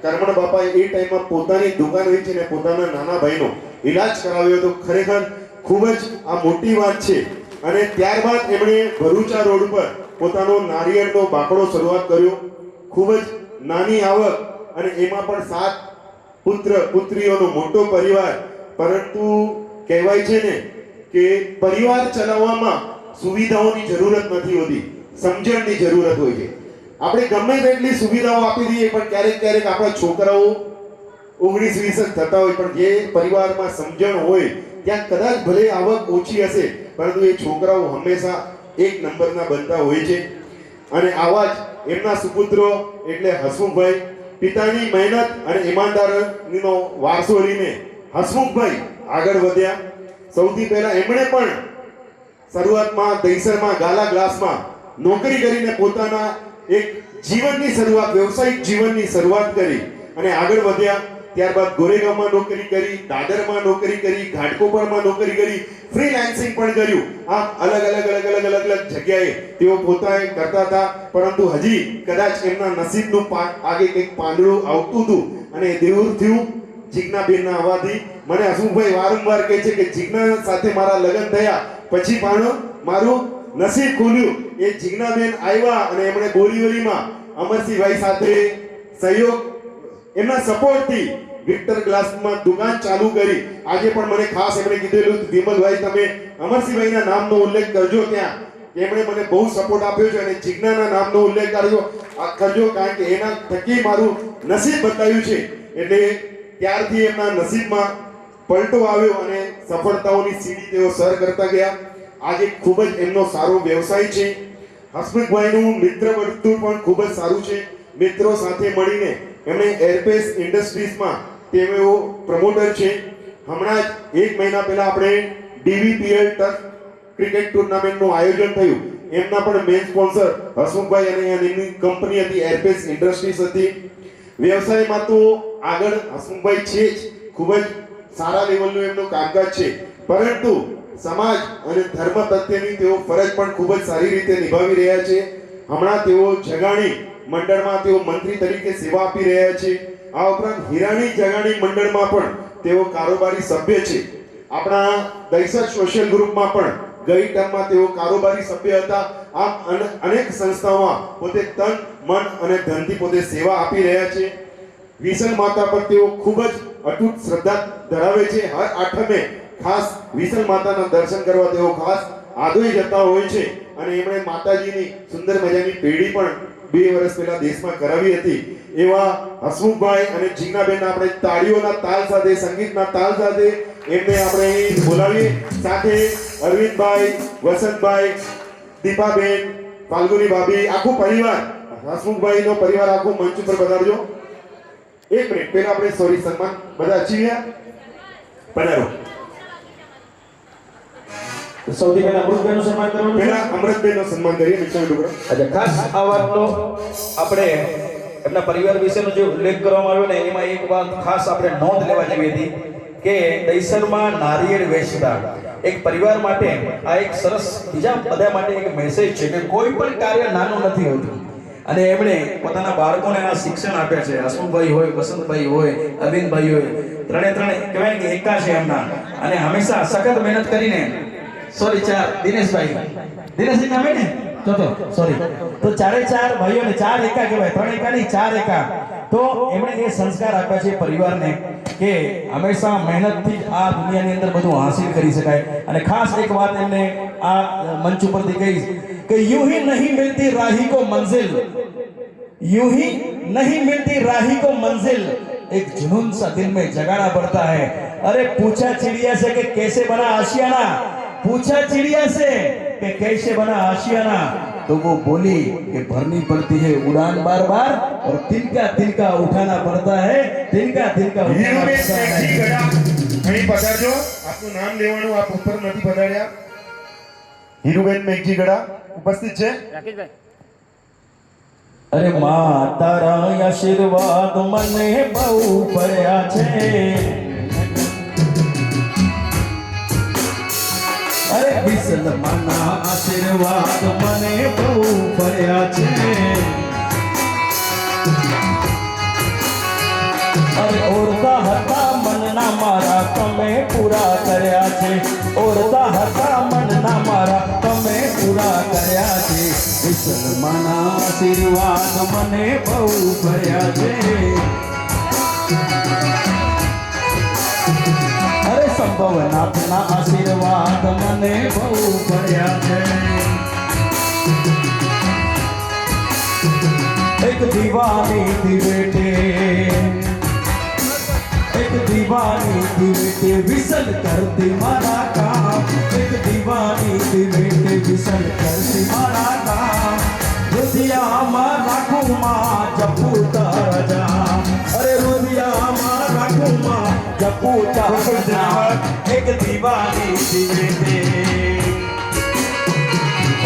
કરમણ બાપાએ એ ટાઈમમાં પોતાની દુકાન વેચીને પોતાના નાના ભાઈનો ઈલાજ કરાવ્યો હતો. ખરેખર ખૂબ જ આ મોટી વાત છે. અને ત્યારબાદ એમણે ભરૂચા રોડ ઉપર પોતાનો નારિયેળનો બાકડો શરૂઆત કર્યો. ખૂબ જ નાની આવક અને એમાં પણ 7 પુત્ર પુત્રીઓનો મોટો પરિવાર. પરંતુ કહેવાય છે ને કે પરિવાર ચલાવવામાં સુવિધાઓની જરૂરત નથી હોતી, સમજણની જરૂરત હોય છે. આપણે ગમે તેટલી સુવિધાઓ આપી દઈએ પણ ક્યારેક ક્યારેક આપણા છોકરાઓ 19-20 થતા હોય, પણ જે પરિવારમાં સમજણ હોય ત્યાં કદાચ ભલે આવક ઓછી હશે પરંતુ એ છોકરાઓ હંમેશા એક નંબરના બનતા હોય છે. અને આવા જ એમના સુપુત્રો એટલે હસમુખભાઈ, પિતાની મહેનત અને ઈમાનદારીનો વારસો લઈને હસમુખભાઈ આગળ વધ્યા. સૌથી પહેલા એમણે પણ શરૂઆતમાં દહીસરમાં ગાલા ગ્લાસમાં નોકરી કરીને પોતાના એક જીવનની શરૂઆત, વ્યવસાયિક જીવનની શરૂઆત કરી અને આગળ વધ્યા. ત્યારબાદ ગોરેગાંવમાં નોકરી કરી, દાદરમાં નોકરી કરી, ઘાટકોપરમાં નોકરી કરી, ફ્રીલાન્સિંગ પણ કર્યું. આમ અલગ અલગ જગ્યાએ તેઓ પોતાએ કરતા હતા, પરંતુ હજી કદાચ એમના નસીબનું આગે કંઈક પાંદડું આવતું હતું અને દેવું થયું જીજ્ઞાબેનના આવવાથી. મને હસમુખભાઈ વારંવાર કહે છે કે જીજ્ઞા સાથે મારા લગ્ન થયા પછી પણ મારું નસીબ ખુલ્યું. એ જીજ્ઞાબેન આવ્યા અને એમણે બોરીવલીમાં અમરસિંહભાઈ સાથે સહયોગ, એમના સપોર્ટથી વિક્ટર ગ્લાસમાં દુકાન ચાલુ કરી. આજે પણ મને ખાસ એમણે કીધેલું, વિમલભાઈ તમે અમરસિંહભાઈના નામનો ઉલ્લેખ કરજો ત્યાં, એમણે મને બહુ સપોર્ટ આપ્યો છે અને જીજ્ઞાના નામનો ઉલ્લેખ કરજો, કારણ કે એના થકી મારું નસીબ બતાવ્યું છે. એટલે ત્યારથી એમના નસીબમાં પલટો આવ્યો અને સફળતાઓની સીડી તેઓ સર કરતા ગયા. આજે ખૂબ જ એમનો સારો વ્યવસાય છે. હસમુખભાઈનું મિત્ર વર્તુળ પણ ખૂબ જ સારું છે. મિત્રો સાથે મળીને એમણે એરપેસ ઇન્ડસ્ટ્રીઝમાં તેઓ પ્રમોટર છે. હમણાં જ 1 મહિના પહેલા આપણે DVPL ટર્ફ ક્રિકેટ ટુર્નામેન્ટનું આયોજન થયું. એમના પણ મેઇન સ્પોન્સર હસમુખભાઈ અને એમની કંપની હતી એરપેસ ઇન્ડસ્ટ્રીઝ હતી. વ્યવસાયમાં તો આગળ હસમુખભાઈ છે જ, ખૂબ જ સારા લેવલનું એમનું કામકાજ છે, પરંતુ સમાજ અને ધર્મ પ્રત્યેની તેઓ ફરજ પણ ખૂબ જ સારી રીતે નિભાવી રહ્યા છે. હમણાં તેઓ જગાણી મંડળમાં તેઓ મંત્રી તરીકે સેવા આપી રહ્યા છે. આ ઉપરાંત હીરાણી જગાણી મંડળમાં પણ તેઓ કારોબારી સભ્ય છે. આપણા દહીસર સોશિયલ ગ્રુપમાં પણ ગઈ ટર્મમાં તેઓ કારોબારી સભ્ય હતા. આમ અનેક સંસ્થાઓમાં પોતે તન મન અને ધનથી પોતે સેવા આપી રહ્યા છે. વિસલ માતા પર તેઓ ખૂબ જ અતૂટ શ્રદ્ધા ધરાવે છે. હર આઠમે ખાસ વિસલ માતાના દર્શન કરવા તેઓ ખાસ આદોઈ જતા હોય છે અને એમણે માતાજીની સુંદર મજાની પેઢી પણ 2 વર્ષ પહેલા દેશમાં કરાવી હતી. એવા હસમુખભાઈ અને જીજ્ઞાબેન આપણે તાળીઓના તાલ સાથે, સંગીતના તાલ સાથે એમને આપણે અહીં બોલાવીએ. સાથે અરવિંદભાઈ, વસંતભાઈ, દીપાબેન, ફાલ્ગુની ભાભી, આખો પરિવાર, હસમુખભાઈનો પરિવાર આખો મંચ ઉપર પધારજો. 1 મિનિટ પહેલા આપણે સન્માન બધા અચીવ્યા. પધારો. સૌથી પહેલા અમૃતબેનનું સન્માન કરવાનું છે. પહેલા અમૃતબેનનું સન્માન કરીએ મિત્ર મિત્રો. અચ્છા, ખાસ આ વાતનો આપણે એમના પરિવાર વિશેનો જે ઉલ્લેખ કરવામાં આવ્યો ને એમાં એક વાત ખાસ આપણે નોંધ લેવા જેવી હતી કે દહીસરમાં નારિયેળ વેચતા એક પરિવાર માટે આ એક સરસ બીજા બધા માટે એક મેસેજ છે કે કોઈ પણ કાર્ય નાનું નથી હોતું અને એમણે પોતાના બાળકોને આ શિક્ષણ આપ્યા છે. હસમુખભાઈ હોય, વસંતભાઈ હોય, અરવિંદભાઈ હોય, ત્રણે કહેવાય કે એકા છે એમના અને હંમેશા સખત મહેનત કરીને દિનેશભાઈ નામે ને સોરી તો ચારે ચાર ભાઈઓને ચાર એકા કહેવાય, ત્રણ એકા નહીં ચાર એકા. તો એમણે એ સંસ્કાર આપ્યા છે પરિવારને કે હંમેશા મહેનતથી જ આ દુનિયાની અંદર બધું હાંસિલ કરી શકાય. અને ખાસ એક વાત એમને આ મંચ ઉપરથી કહી कि यूं ही नहीं मिलती राही को मंजिल, यूं ही नहीं मिलती राही को मंजिल, एक जुनून सा दिल में जगाना पड़ता है. अरे पूछा चिड़िया से कि कैसे बना आशियाना, पूछा चिड़िया से कि कैसे बना आशियाना, तो वो बोली कि भरनी पड़ती है उड़ान बार बार और तिनका तिनका उठाना पड़ता है, तिनका तिनका उठाना पड़ता है. અહીં પધારજો. આપનું નામ લેવાનું, આપ ઉપર નથી પધાર્યા. હીરુબેન મેઘજી ગડા ઉપસ્થિત છે. રાકેશભાઈ અરે માં તારા આશીર્વાદ મને બહુ પડ્યા છે, અરે વિસલમાના આશીર્વાદ મને બહુ પડ્યા છે, અરે ઓરતા હતા મનના મારા તમે પૂરા કર્યા છે, ઓરતા હતા મનના મારા તમે પૂરા કર્યા છે, વિસલમાના આશીર્વાદ મને બહુ પડ્યા છે. અરે સંભવનાથના આશીર્વાદ મને બહુ પડ્યા છે. એક દીવાની થી બેટે, एक दीवानी थी बेटे विसल करती मारा काम, एक दीवानी थी बेटे विसल करती मारा काम, रुदिया मां રાખું માં જપુ તારા જામ, અરે रुदिया मां રાખું માં જપુ તારા જામ. એક દીવાની थी बेटे,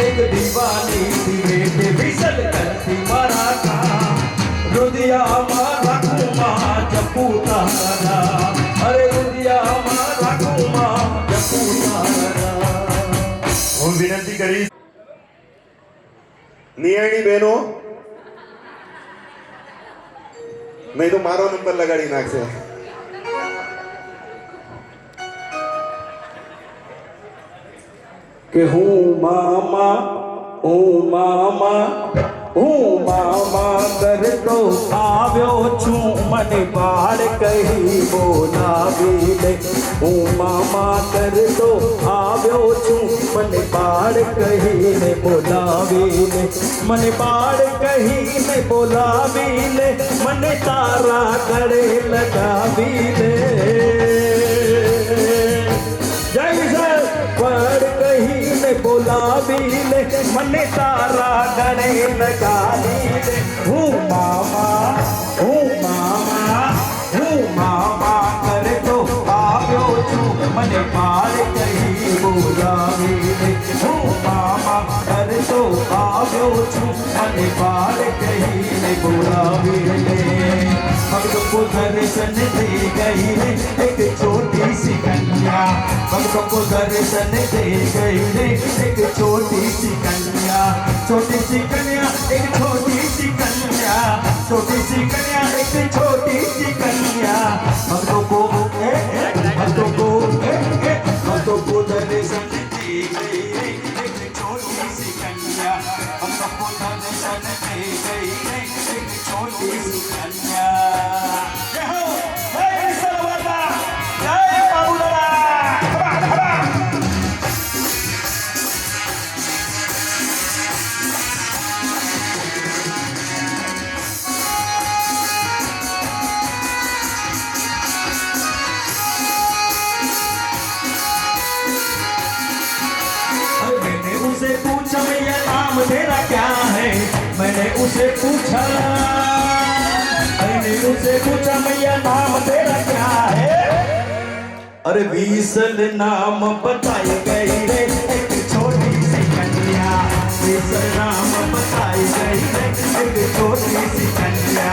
एक दीवानी थी बेटे विसल करती मारा काम, रुदिया मां રાખું માં જપુ તારા જામ, અરે रुदिया मां રાખું માં જપુ તારા જામ. હું વિનંતી કરીશ નિયાણી બહેનો, નહીં તો મારો નંબર લગાડી નાખશે. કે હું મામા કરતો આવ્યો છું, મને બાળ કહી બોલાવી લે, હું મામા કરતો આવ્યો છું, મને બાળ કહીને બોલાવી લે, મને બાળ કહીને બોલાવી લે, મને તારા ગળે લગાવી લે. જય સર બાળ કહીને બોલાવી લે, મને તારા ગળે લગાવી લે. હું મામા કરતો આવ્યો છું, મને બાળ કહી બોલાવી લે, હું મામા કરતો આવ્યો છું, મને બાળ કહીને બોલાવી લે. भक्तों को दर्शन दे गई रे एक छोटी सी कन्या, भक्तों को दर्शन दे गई रे एक छोटी सी कन्या, छोटी सी कन्या एक छोटी सी कन्या, छोटी सी कन्या एक छोटी सी कन्या, भक्तों को दर्शन दे गई रे एक छोटी सी कन्या, भक्तों को दर्शन दे गई रे एक छोटी सी कन्या. जय हो, जय विश्वकर्मा, जय बाबूलाल. मैंने उसे पूछा भैया नाम तेरा क्या है, मैंने उसे पूछा भैया नाम तेरा क्या है, अरे विसल नाम बताई गई रे एक छोटी सी कन्या, विसल नाम बताई गई रे एक छोटी सी कन्या,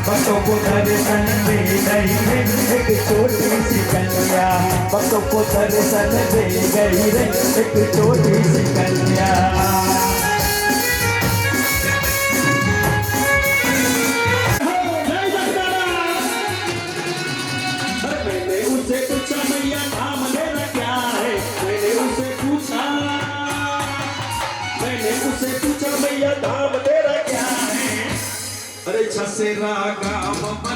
भक्तों को दर्शन दे गई रे एक छोटी सी कन्या, भक्तों को दर्शन दे गई रे एक छोटी सी कन्या। मैंने उसे पूछा भैया धाम तेरा क्या है? अरे छसेरा गाँव